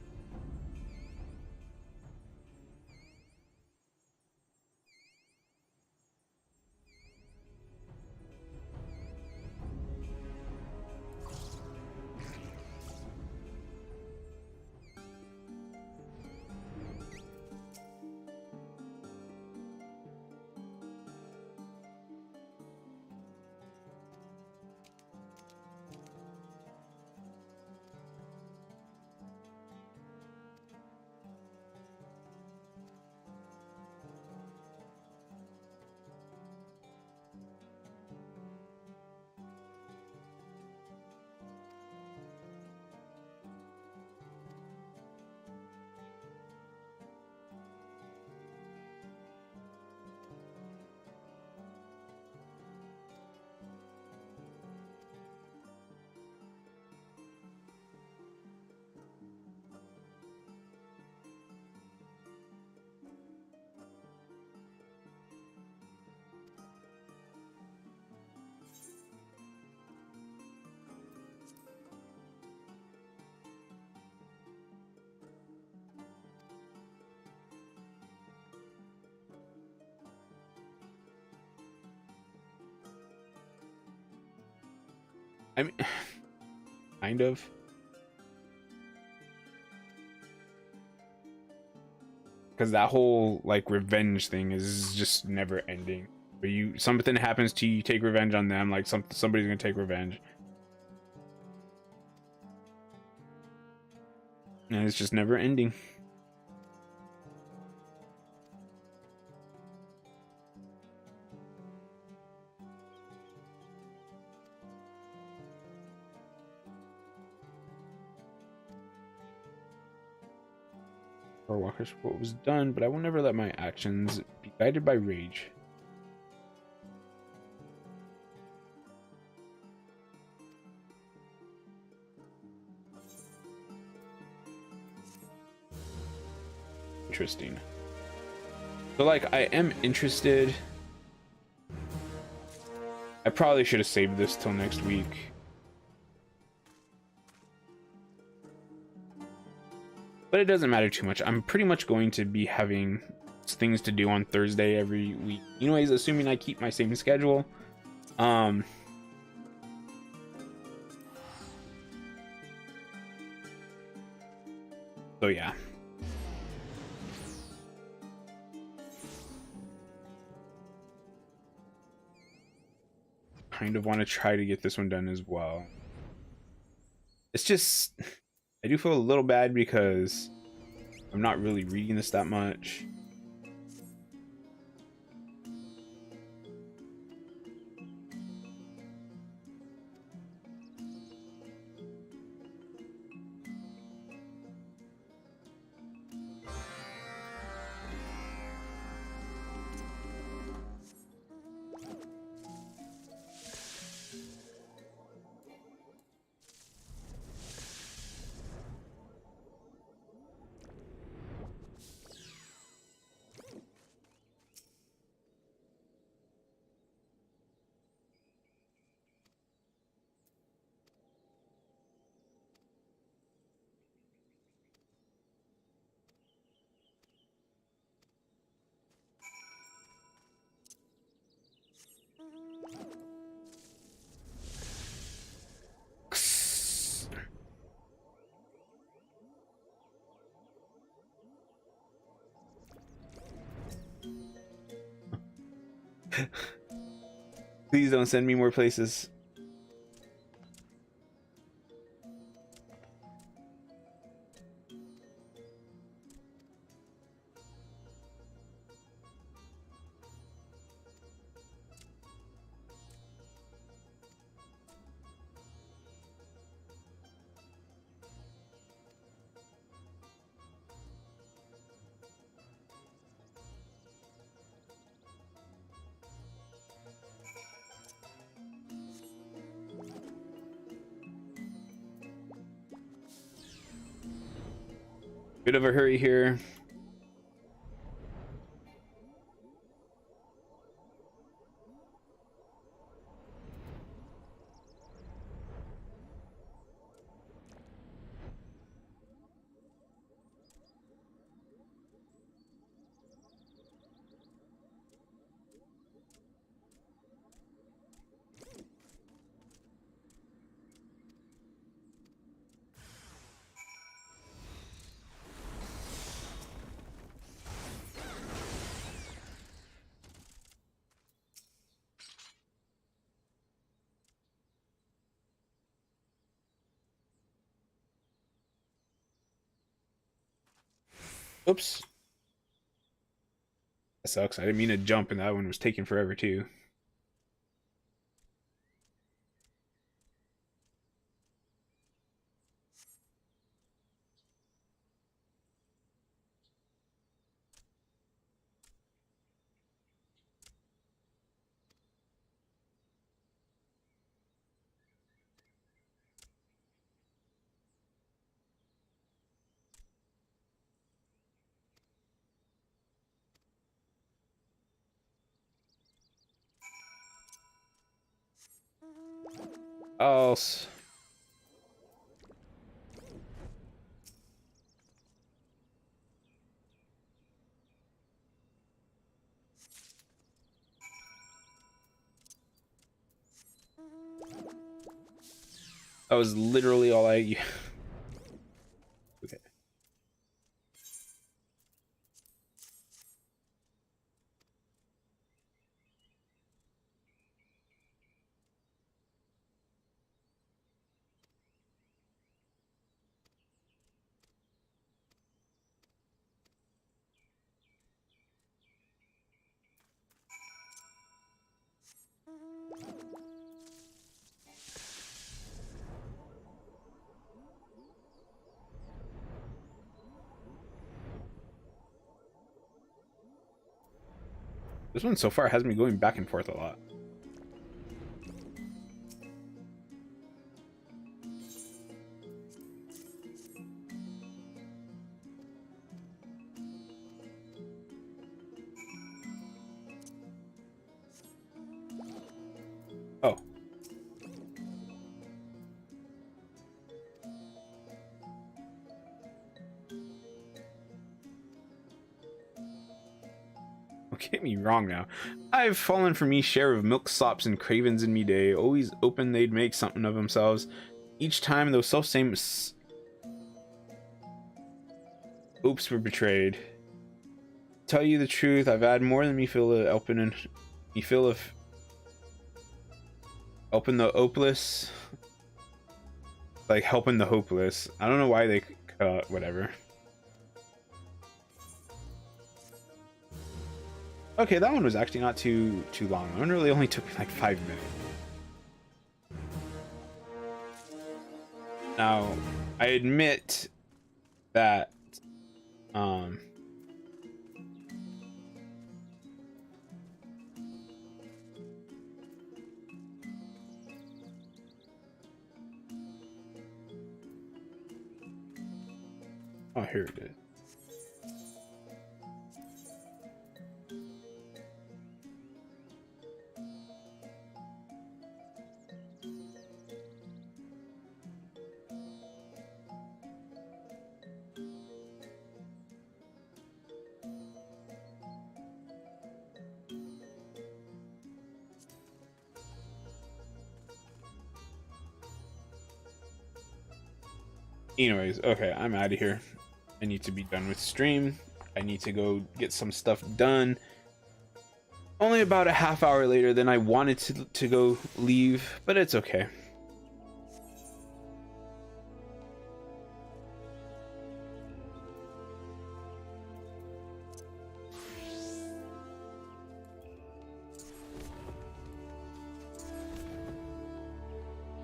[SPEAKER 1] I mean, kind of. Because that whole like revenge thing is just never ending. But something happens to you, you take revenge on them, like somebody's gonna take revenge. And it's just never ending. Or Walker's what was done, but I will never let my actions be guided by rage. Interesting. So like I am interested. I probably should have saved this till next week. But it doesn't matter too much. I'm pretty much going to be having things to do on Thursday every week. Anyways, assuming I keep my same schedule. So yeah. Kind of want to try to get this one done as well. It's just I do feel a little bad because I'm not really reading this that much. Please don't send me more places. Bit of a hurry here. Oops. That sucks. I didn't mean to jump, and that one was taking forever too. Oh, that was literally all I. Okay. This one so far has me going back and forth a lot. Oh. Don't get me wrong now. I've fallen for me share of milksops and cravens in me day. Always open they'd make something of themselves. Each time those self-same oops were betrayed. Tell you the truth, I've had more than me fill of helping and me fill of helping the hopeless. Like helping the hopeless. I don't know why they whatever. Okay, that one was actually not too long. That one really only took me like 5 minutes. Now, I admit that oh, here it is. Anyways, okay, I'm out of here. I need to be done with stream. I need to go get some stuff done. Only about a half hour later than I wanted to go leave, but it's okay.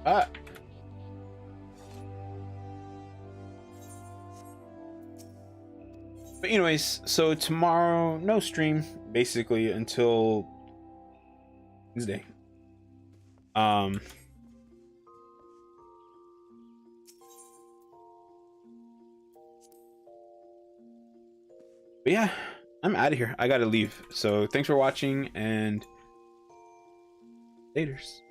[SPEAKER 1] Ah. But anyways, so tomorrow, no stream, basically, until Wednesday. But yeah, I'm out of here. I gotta leave. So thanks for watching, and laters.